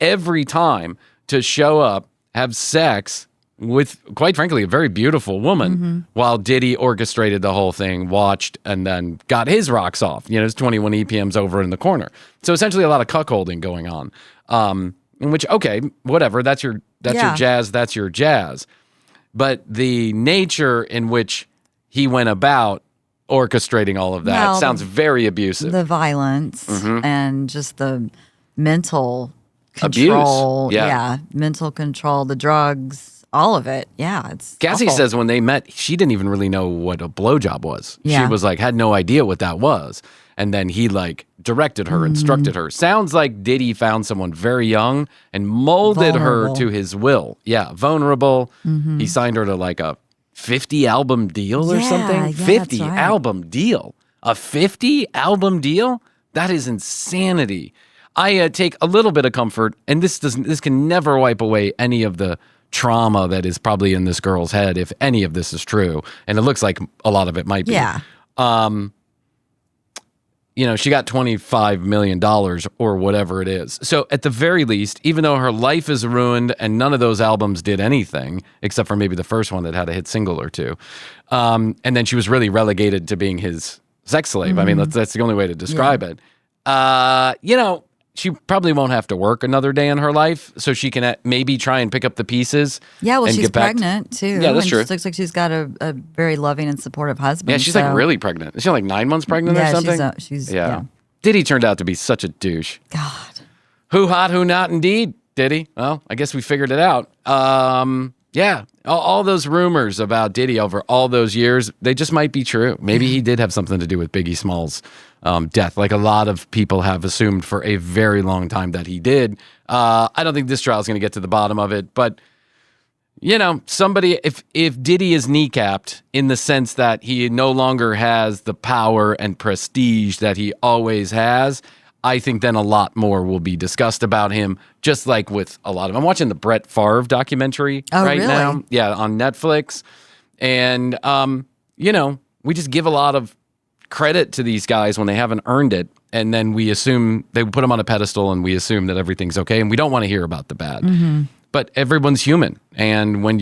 every time to show up, have sex with, quite frankly, a very beautiful woman, while Diddy orchestrated the whole thing, watched, and then got his rocks off. His 21 EPMs over in the corner. So essentially a lot of cuckolding going on. In which, okay, whatever, that's your jazz, that's your jazz. But the nature in which he went about orchestrating all of that sounds very abusive. The violence and just the mental control. Abuse. Yeah. Mental control, the drugs, all of it. Yeah, it's Cassie awful. says when they met, she didn't even really know what a blowjob was. Yeah. She was like, had no idea what that was. And then he like directed her, instructed her. Sounds like Diddy found someone very young and molded her to his will. Yeah, vulnerable. He signed her to like a 50 album deal or something. Yeah, 50 that's right. album deal. A 50 album deal? That is insanity. I take a little bit of comfort, and this can never wipe away any of the trauma that is probably in this girl's head, if any of this is true. And it looks like a lot of it might be. Yeah. She got $25 million or whatever it is. So at the very least, even though her life is ruined and none of those albums did anything, except for maybe the first one that had a hit single or two, and then she was really relegated to being his sex slave. I mean, that's the only way to describe it. She probably won't have to work another day in her life, so she can maybe try and pick up the pieces. Yeah, well, and she's get back pregnant too. Yeah, that's and true. She looks like she's got a very loving and supportive husband. Yeah, she's like really pregnant. Is she like 9 months pregnant or something? She's yeah. Diddy turned out to be such a douche. God. Who hot, who not, indeed, Diddy. Well, I guess we figured it out. Yeah, all those rumors about Diddy over all those years, they just might be true. Maybe he did have something to do with Biggie Smalls' death, like a lot of people have assumed for a very long time that he did. I don't think this trial is going to get to the bottom of it, but somebody, if Diddy is kneecapped in the sense that he no longer has the power and prestige that he always has, I think then a lot more will be discussed about him, just like with a lot of. I'm watching the Brett Favre documentary right now. Yeah, on Netflix. And, we just give a lot of credit to these guys when they haven't earned it. And then we assume they put them on a pedestal and we assume that everything's okay. And we don't want to hear about the bad. But everyone's human. And when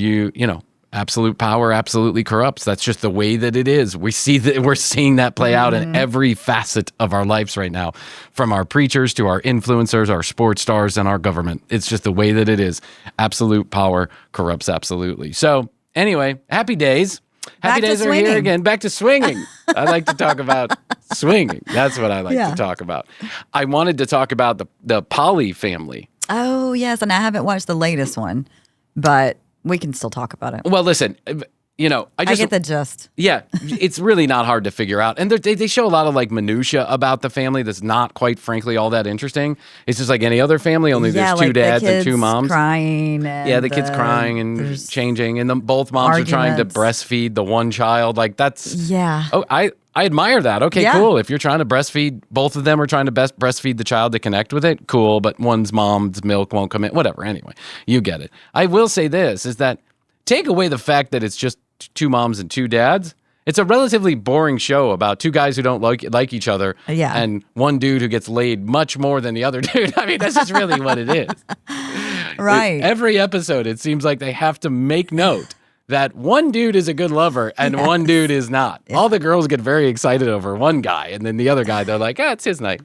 absolute power absolutely corrupts. That's just the way that it is. We're seeing that play out in every facet of our lives right now, from our preachers to our influencers, our sports stars, and our government. It's just the way that it is. Absolute power corrupts absolutely. So anyway, happy days. Happy days are here again. Back to swinging. I like to talk about swinging. That's what I like to talk about. I wanted to talk about the Poly family. Oh, yes. And I haven't watched the latest one, but we can still talk about it. Well, listen, I get the gist. Yeah, it's really not hard to figure out. And they show a lot of like minutia about the family that's not quite frankly all that interesting. It's just like any other family, only there's two dads and two moms. Crying. And the kids crying and changing. And both moms are trying to breastfeed the one child. Like that's... Yeah. Oh, I admire that. Okay, cool. If you're trying to breastfeed, both of them are trying to breastfeed the child to connect with it, cool. But one's mom's milk won't come in. Whatever. Anyway, you get it. I will say this, is that take away the fact that it's just two moms and two dads. It's a relatively boring show about two guys who don't like each other and one dude who gets laid much more than the other dude. I mean, that's just really what it is. Right. Every episode, it seems like they have to make note that one dude is a good lover and one dude is not. Yeah. All the girls get very excited over one guy, and then the other guy, they're like, it's his night.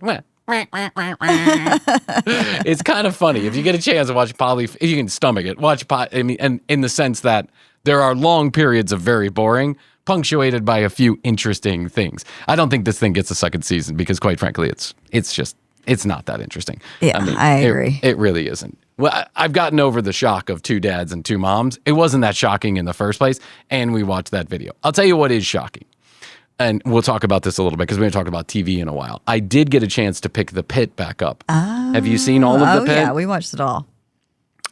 It's kind of funny. If you get a chance to watch Poly, if you can stomach it, and in the sense that there are long periods of very boring, punctuated by a few interesting things. I don't think this thing gets a second season because, quite frankly, it's not that interesting. Yeah, I agree. It really isn't. Well, I've gotten over the shock of two dads and two moms. It wasn't that shocking in the first place, and we watched that video. I'll tell you what is shocking, and we'll talk about this a little bit because we haven't talked about TV in a while. I did get a chance to pick The Pit back up. Have you seen all of The Pit? Yeah, we watched it all.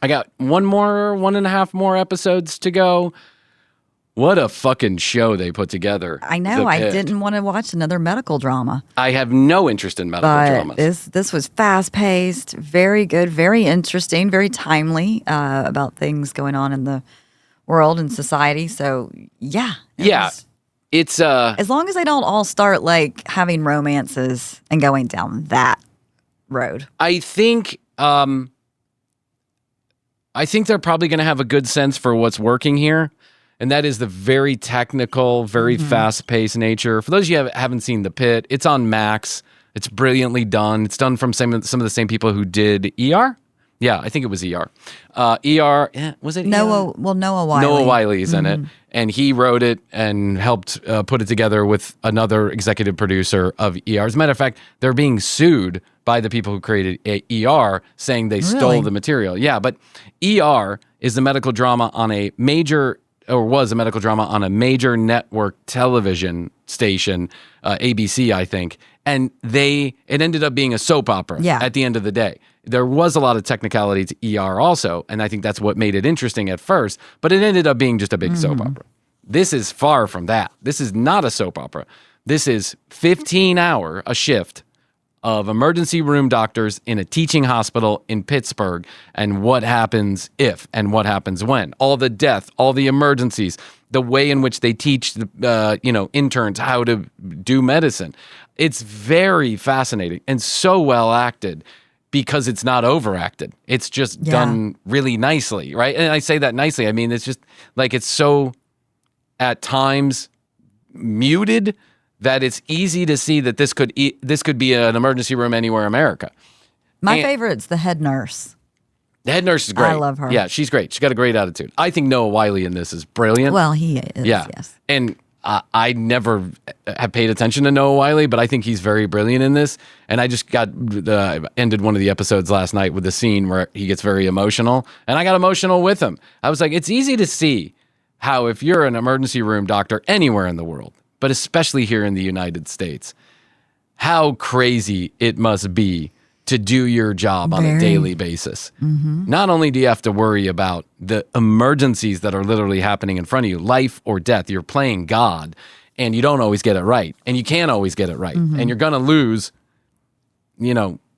I got 1.5 more episodes to go. What a fucking show they put together. I know. I didn't want to watch another medical drama. I have no interest in medical dramas. This was fast-paced, very good, very interesting, very timely about things going on in the world and society. So, yeah. It's as long as they don't all start like having romances and going down that road. I think they're probably going to have a good sense for what's working here. And that is the very technical, very fast-paced nature. For those of you who haven't seen The Pit, it's on Max. It's brilliantly done. It's done from some of the same people who did ER. Yeah, I think it was ER. ER, was it Noah? ER? Well, Noah Wiley. Noah Wiley's in it. And he wrote it and helped put it together with another executive producer of ER. As a matter of fact, they're being sued by the people who created ER, saying they stole the material. Yeah, but ER is the medical drama on a major... or was a medical drama on a major network television station, ABC, I think. And it ended up being a soap opera at the end of the day. There was a lot of technicality to ER also, and I think that's what made it interesting at first, but it ended up being just a big soap opera. This is far from that. This is not a soap opera. This is 15-hour a shift of emergency room doctors in a teaching hospital in Pittsburgh, and what happens if and what happens when. All the death, all the emergencies, the way in which they teach the interns how to do medicine. It's very fascinating and so well acted because it's not overacted. It's just done really nicely, right? And I say that nicely. I mean, it's just like it's so at times muted that it's easy to see that this could be an emergency room anywhere in America. My favorite's the head nurse. The head nurse is great. I love her. Yeah, she's great. She's got a great attitude. I think Noah Wiley in this is brilliant. Well, he is, yes. And I never have paid attention to Noah Wiley, but I think he's very brilliant in this. And I just ended one of the episodes last night with the scene where he gets very emotional. And I got emotional with him. I was like, it's easy to see how if you're an emergency room doctor anywhere in the world, but especially here in the United States, how crazy it must be to do your job on a daily basis. Not only do you have to worry about the emergencies that are literally happening in front of you, life or death, you're playing God, and you don't always get it right, and you can't always get it right, and you're going to lose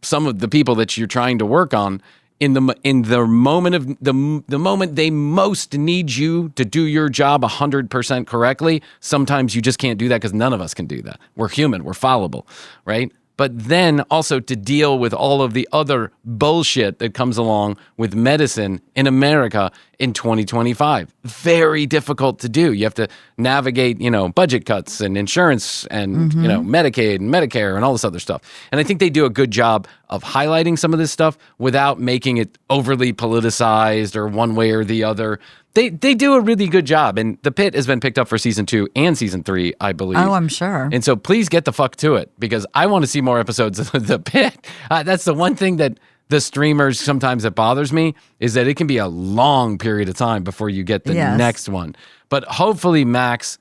some of the people that you're trying to work on in the moment of the moment they most need you to do your job 100% correctly. Sometimes you just can't do that because none of us can do that. We're human. We're fallible, right? But then also to deal with all of the other bullshit that comes along with medicine in America in 2025. Very difficult to do. You have to navigate, budget cuts and insurance and, Medicaid and Medicare and all this other stuff. And I think they do a good job of highlighting some of this stuff without making it overly politicized or one way or the other. They do a really good job. And The Pit has been picked up for season 2 and season 3, I believe. Oh, I'm sure. And so please get the fuck to it because I want to see more episodes of The Pit. That's the one thing that the streamers sometimes that bothers me is that it can be a long period of time before you get the next one. But hopefully Max,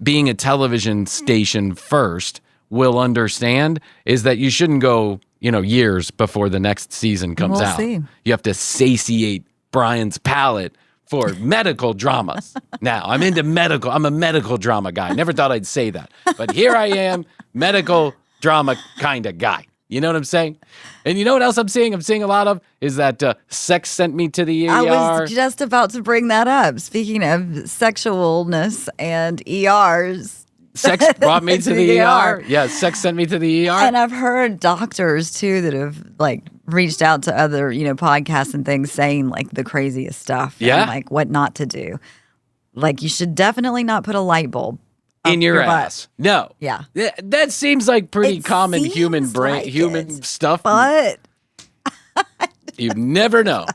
being a television station first, will understand is that you shouldn't go, years before the next season comes out. See. You have to satiate Brian's palate for medical dramas. Now, I'm into medical. I'm a medical drama guy. Never thought I'd say that. But here I am, medical drama kind of guy. You know what I'm saying? And you know what else I'm seeing? I'm seeing a lot of is that sex sent me to the ER. I was just about to bring that up. Speaking of sexualness and ERs. Sex brought me to the ER. Yeah, sex sent me to the ER. And I've heard doctors too that have reached out to other, podcasts and things saying the craziest stuff. Yeah. And what not to do. You should definitely not put a light bulb in your ass. Butt. No. Yeah. That seems like pretty common human brain, human stuff. But you never know.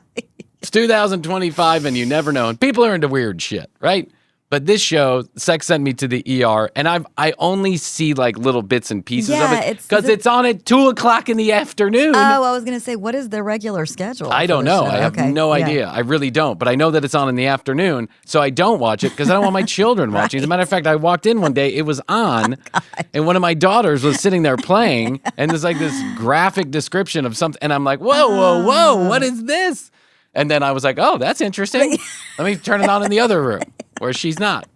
It's 2025 and you never know. And people are into weird shit, right? But this show, Sex Sent Me to the ER, and I only see little bits and pieces of it because it's on at 2:00 in the afternoon. Oh, I was going to say, what is the regular schedule? I don't know. Show? I have no idea. I really don't. But I know that it's on in the afternoon, so I don't watch it because I don't want my children watching. As a matter of fact, I walked in one day, it was on, and one of my daughters was sitting there playing, and there's this graphic description of something, and I'm like, whoa, what is this? And then I was like, oh, that's interesting. Let me turn it on in the other room where she's not.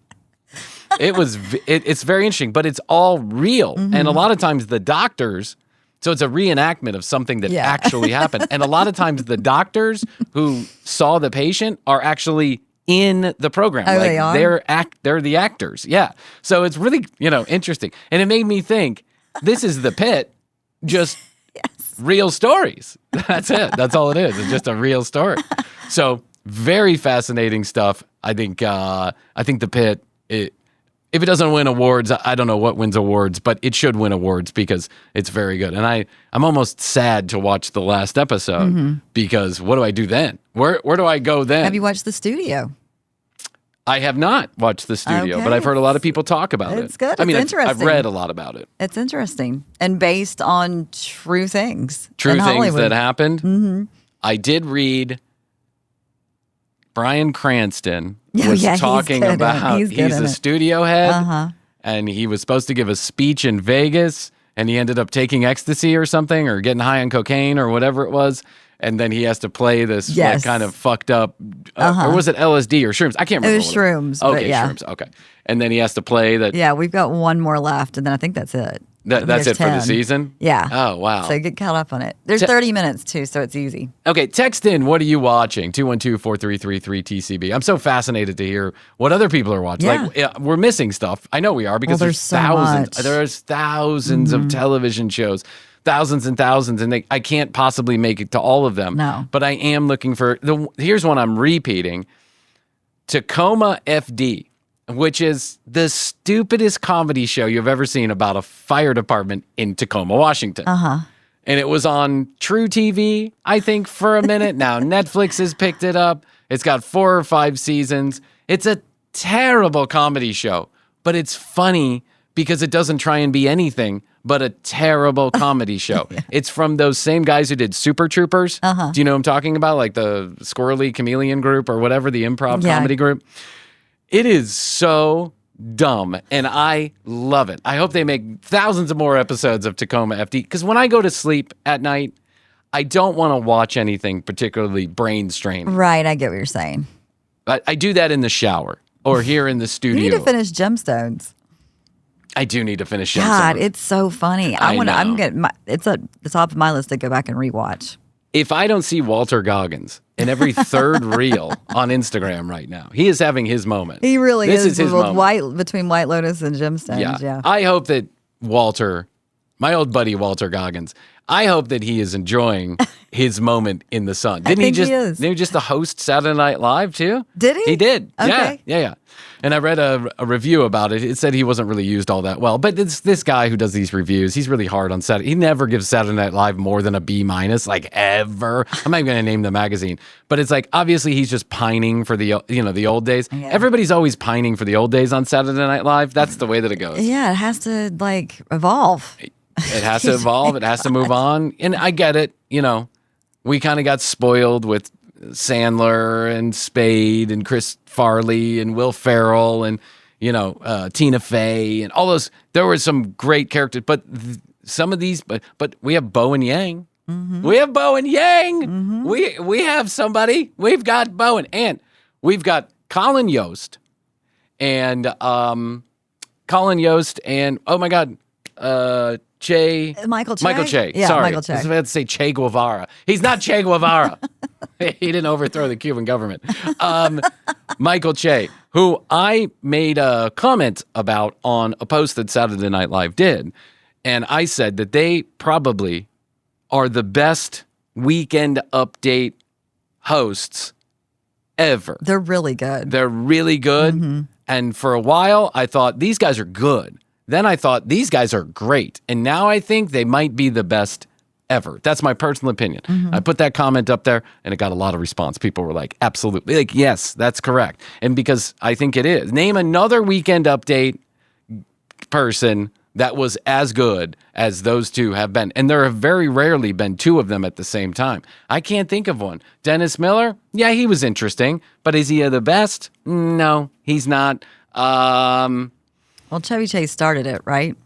It's very interesting, but it's all real. Mm-hmm. And a lot of times the doctors, so it's a reenactment of something that actually happened. And a lot of times the doctors who saw the patient are actually in the program. Oh, they are? They're the actors. Yeah. So it's really, interesting. And it made me think, this is The Pit, just real stories. That's it. That's all it is. It's just a real story. So very fascinating stuff. I think The Pit, if it doesn't win awards, I don't know what wins awards, but it should win awards because it's very good. And I'm almost sad to watch the last episode because what do I do then? Where do I go then? Have you watched The Studio? I have not watched The Studio, but I've heard a lot of people talk about it. It's good. I mean, it's interesting. I've read a lot about it. It's interesting and based on true things. True in things Hollywood. that happened. Mm-hmm. I did read Bryan Cranston was talking about he's a studio head and he was supposed to give a speech in Vegas and he ended up taking ecstasy or something or getting high on cocaine or whatever it was. And then he has to play this kind of fucked up, or was it LSD or shrooms? I can't remember. It was shrooms. Okay, shrooms. Okay. And then he has to play that. Yeah, we've got one more left, and then I think that's it. That's it 10. For the season? Yeah. Oh, wow. So get caught up on it. There's 30 minutes, too, so it's easy. Okay, text in, what are you watching? 212-4333-TCB. I'm so fascinated to hear what other people are watching. Yeah. We're missing stuff. I know we are because there's so thousands. much. There's thousands of television shows. Thousands and thousands, and I can't possibly make it to all of them. No. But I am looking for, here's one I'm repeating, Tacoma FD, which is the stupidest comedy show you've ever seen about a fire department in Tacoma, Washington. And it was on True TV, I think, for a minute. Now Netflix has picked it up. It's got 4 or 5 seasons. It's a terrible comedy show, but it's funny because it doesn't try and be anything but a terrible comedy show. It's from those same guys who did Super Troopers. Do you know what I'm talking about? Like the Squirrely Chameleon group or whatever, the improv comedy group. It is so dumb, and I love it. I hope they make thousands of more episodes of Tacoma FD, because when I go to sleep at night, I don't want to watch anything particularly brain straining. Right, I get what you're saying. I do that in the shower or here in the studio. You need to finish Gemstones. I do need to finish Young God, Summer. it's so funny. I know. I'm getting it's at the top of my list to go back and rewatch. If I don't see Walter Goggins in every third reel on Instagram right now, he is having his moment. He really This is his moment. between White Lotus and Gemstones. Yeah. I hope that Walter, my old buddy Walter Goggins, I hope that he is enjoying his moment in the sun. Didn't I think he just? he is. Didn't he just the host Saturday Night Live too? Did he? He did. Okay. Yeah. And I read a review about it. It said he wasn't really used all that well. But it's this guy who does these reviews. He's really hard on Saturday. He never gives Saturday Night Live more than a B-, like ever. I'm not even going to name the magazine. But it's like, obviously, he's just pining for the old days. Yeah. Everybody's always pining for the old days on Saturday Night Live. That's the way that it goes. Yeah, it has to evolve. It has to evolve. It has to move on. And I get it. We kind of got spoiled with Sandler and Spade and Chris Farley and Will Ferrell and, Tina Fey and all those. There were some great characters, but some of these, but we have Bo and Yang. Mm-hmm. We have Bo and Yang. Mm-hmm. We have somebody. We've got Bo and we've got Colin Yost and oh my God, Michael Che? Michael Che. Yeah, Sorry. Michael Che. I was about to say Che Guevara. He's not Che Guevara. He didn't overthrow the Cuban government. Michael Che, who I made a comment about on a post that Saturday Night Live did. And I said that they probably are the best Weekend Update hosts ever. They're really good. They're really good. Mm-hmm. And for a while, I thought these guys are good. Then I thought these guys are great. And now I think they might be the best ever. That's my personal opinion. Mm-hmm. I put that comment up there and it got a lot of response. People were like, absolutely. Like, yes, that's correct. And because I think it is. Name another Weekend Update person that was as good as those two have been. And there have very rarely been two of them at the same time. I can't think of one. Dennis Miller? Yeah, he was interesting. But is he the best? No, he's not. Well, Chevy Chase started it, right?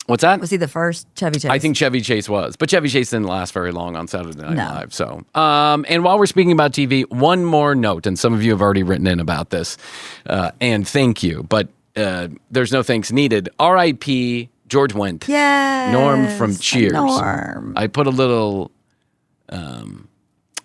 What's that? Was he the first Chevy Chase? I think Chevy Chase was. But Chevy Chase didn't last very long on Saturday Night Live. So, and while we're speaking about TV, one more note, and some of you have already written in about this, and thank you, but there's no thanks needed. R.I.P. George Wendt. Yes. Norm from Cheers. Norm. I put a little, a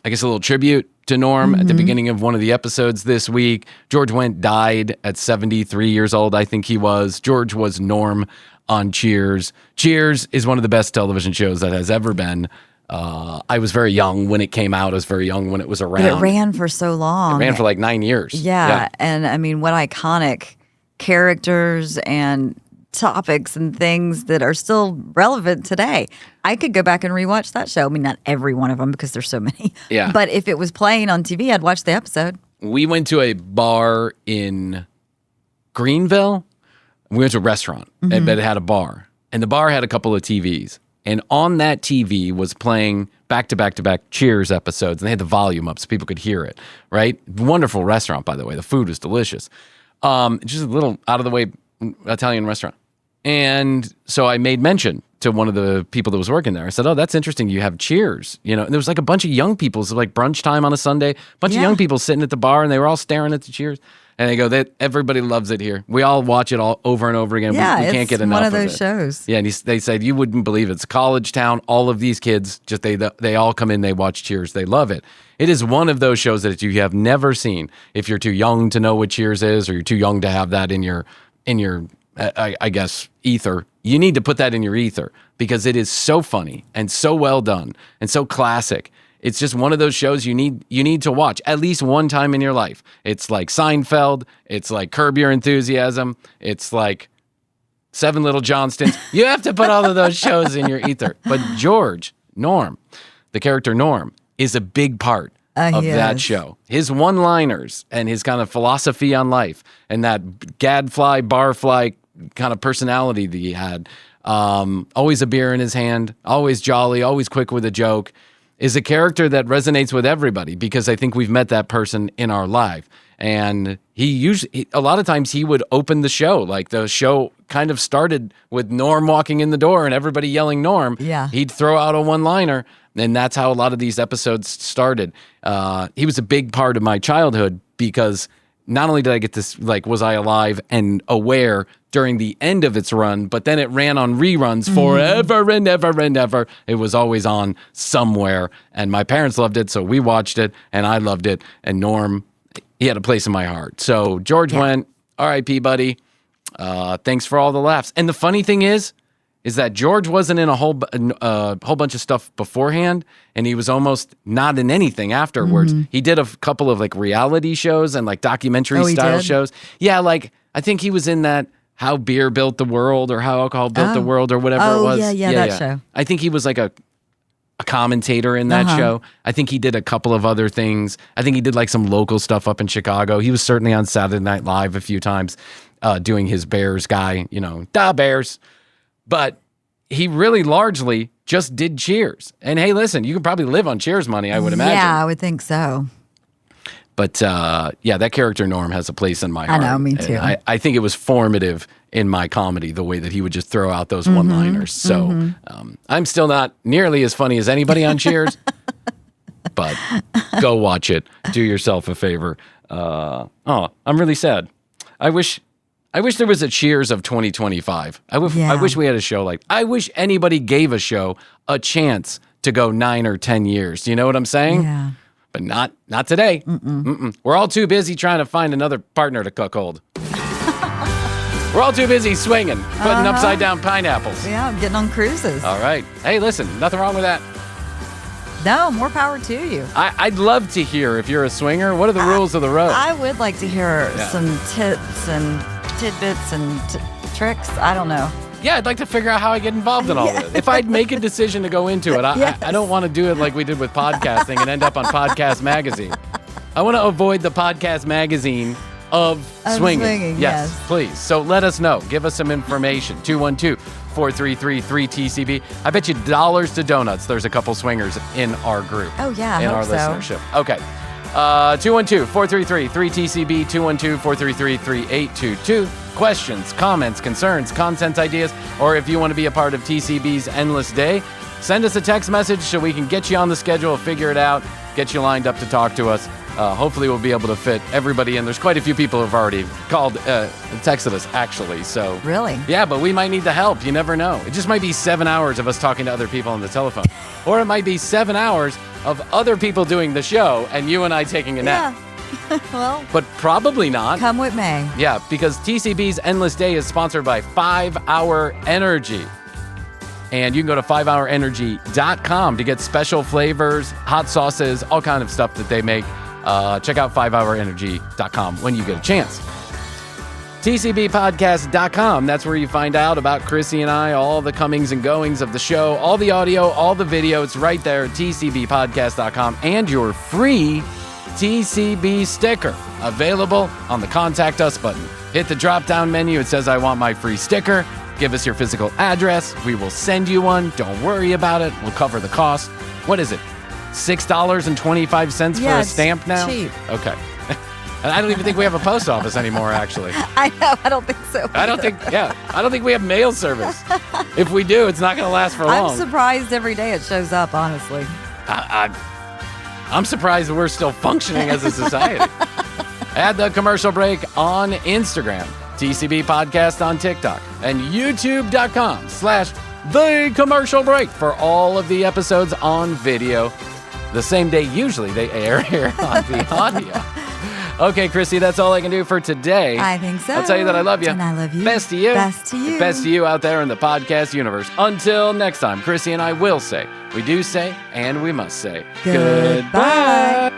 little tribute to Norm at the beginning of one of the episodes this week. George Wendt died at 73 years old, I think he was. George was Norm on Cheers. Cheers is one of the best television shows that has ever been. I was very young when it came out. I was very young when it was around. But it ran for so long. It ran for like 9 years. Yeah. And I mean, what iconic characters and topics and things that are still relevant today. I could go back and rewatch that show. I mean, not every one of them because there's so many. Yeah. But if it was playing on TV, I'd watch the episode. We went to a bar in Greenville. We went to a restaurant, but it had a bar. And the bar had a couple of TVs. And on that TV was playing back-to-back-to-back Cheers episodes. And they had the volume up so people could hear it, right? Wonderful restaurant, by the way. The food was delicious. Just a little out-of-the-way Italian restaurant. And so I made mention to one of the people that was working there. I said, oh, that's interesting. You have Cheers. And there was like a bunch of young people. So like brunch time on a Sunday. A bunch of young people sitting at the bar, and they were all staring at the Cheers. And they go, everybody loves it here. We all watch it all over and over again. Yeah, we can't get enough one of those it. shows. Yeah, and they said, you wouldn't believe it. It's a college town. All of these kids, just they all come in, they watch Cheers. They love it. It is one of those shows that you have never seen if you're too young to know what Cheers is, or you're too young to have that in your I guess, ether. You need to put that in your ether because it is so funny and so well done and so classic. It's just one of those shows you need to watch at least one time in your life. It's like Seinfeld. It's like Curb Your Enthusiasm. It's like Seven Little Johnstons. You have to put all of those shows in your ether. But Norm, the character Norm, is a big part of that show. His one-liners and his kind of philosophy on life and that gadfly, barfly kind of personality that he had, always a beer in his hand, always jolly, always quick with a joke, is a character that resonates with everybody because I think we've met that person in our life. And a lot of times he would open the show. Like the show kind of started with Norm walking in the door and everybody yelling Norm. Yeah. He'd throw out a one-liner. And that's how a lot of these episodes started. He was a big part of my childhood because not only did I get this, like, was I alive and aware during the end of its run, but then it ran on reruns forever and ever and ever. It was always on somewhere, and my parents loved it, so we watched it, and I loved it, and Norm, he had a place in my heart. So George went, R.I.P., buddy. Thanks for all the laughs. And the funny thing is that George wasn't in a whole bunch of stuff beforehand, and he was almost not in anything afterwards. He did a couple of like reality shows and like documentary style shows. Yeah, like I think he was in that How Beer Built the World or How Alcohol Built the World or whatever it was. Yeah, that show. I think he was like a commentator in that show. I think he did a couple of other things. I think he did like some local stuff up in Chicago. He was certainly on Saturday Night Live a few times doing his Bears guy, da Bears. But he really largely just did Cheers. And hey, listen, you could probably live on Cheers money, I would imagine. Yeah, I would think so. But that character Norm has a place in my heart. I know, me too. I think it was formative in my comedy, the way that he would just throw out those one-liners. So I'm still not nearly as funny as anybody on Cheers, but go watch it. Do yourself a favor. I'm really sad. I wish there was a Cheers of 2025. I wish we had a show like. I wish anybody gave a show a chance to go 9 or 10 years. Do you know what I'm saying? Yeah. But not today. We're all too busy trying to find another partner to cuckold. We're all too busy swinging, putting upside down pineapples. Yeah, I'm getting on cruises. All right. Hey, listen, nothing wrong with that. No, more power to you. I'd love to hear, if you're a swinger, what are the rules of the road? I would like to hear some tips and tidbits and tricks. I don't know. Yeah, I'd like to figure out how I get involved in all this. If I'd make a decision to go into it, I don't want to do it like we did with podcasting and end up on Podcast Magazine. I want to avoid the Podcast Magazine of swinging. Yes, please. So let us know. Give us some information. 212-433-3TCB. I bet you dollars to donuts there's a couple swingers in our group. Oh, yeah, I in hope our so. listenership. Okay. 212-433-3TCB, 212-433-3822. Questions, comments, concerns, content ideas, or if you want to be a part of TCB's Endless Day, send us a text message so we can get you on the schedule, figure it out, get you lined up to talk to us. Hopefully we'll be able to fit everybody in. There's quite a few people who have already called, texted us, actually. So Really? Yeah, but we might need the help. You never know. It just might be 7 hours of us talking to other people on the telephone. Or it might be 7 hours of other people doing the show and you and I taking a nap. Yeah. Well, But probably not. come with me. Yeah, because TCB's Endless Day is sponsored by 5 Hour Energy. And you can go to 5hourenergy.com to get special flavors, hot sauces, all kind of stuff that they make. Check out 5hourenergy.com when you get a chance. TCBpodcast.com, that's where you find out about Krissy and I, all the comings and goings of the show, all the audio, all the video. It's right there at TCBpodcast.com. And your free TCB sticker available on the Contact Us button. Hit the drop-down menu. It says, I want my free sticker. Give us your physical address. We will send you one. Don't worry about it. We'll cover the cost. What is it? $6.25 for a stamp now? Cheap. Okay. And I don't even think we have a post office anymore, actually. I know. I don't think so. I don't think we have mail service. If we do, it's not going to last for long. I'm surprised every day it shows up, honestly. I'm surprised that we're still functioning as a society. Add the commercial break on Instagram, TCB Podcast on TikTok, and YouTube.com/The Commercial Break for all of the episodes on video. The same day usually they air here on the audio. Okay, Krissy, that's all I can do for today. I think so. I'll tell you that I love you. And I love you. Best to you. Best to you. Best to you out there in the podcast universe. Until next time, Krissy and I will say, we do say, and we must say, Goodbye.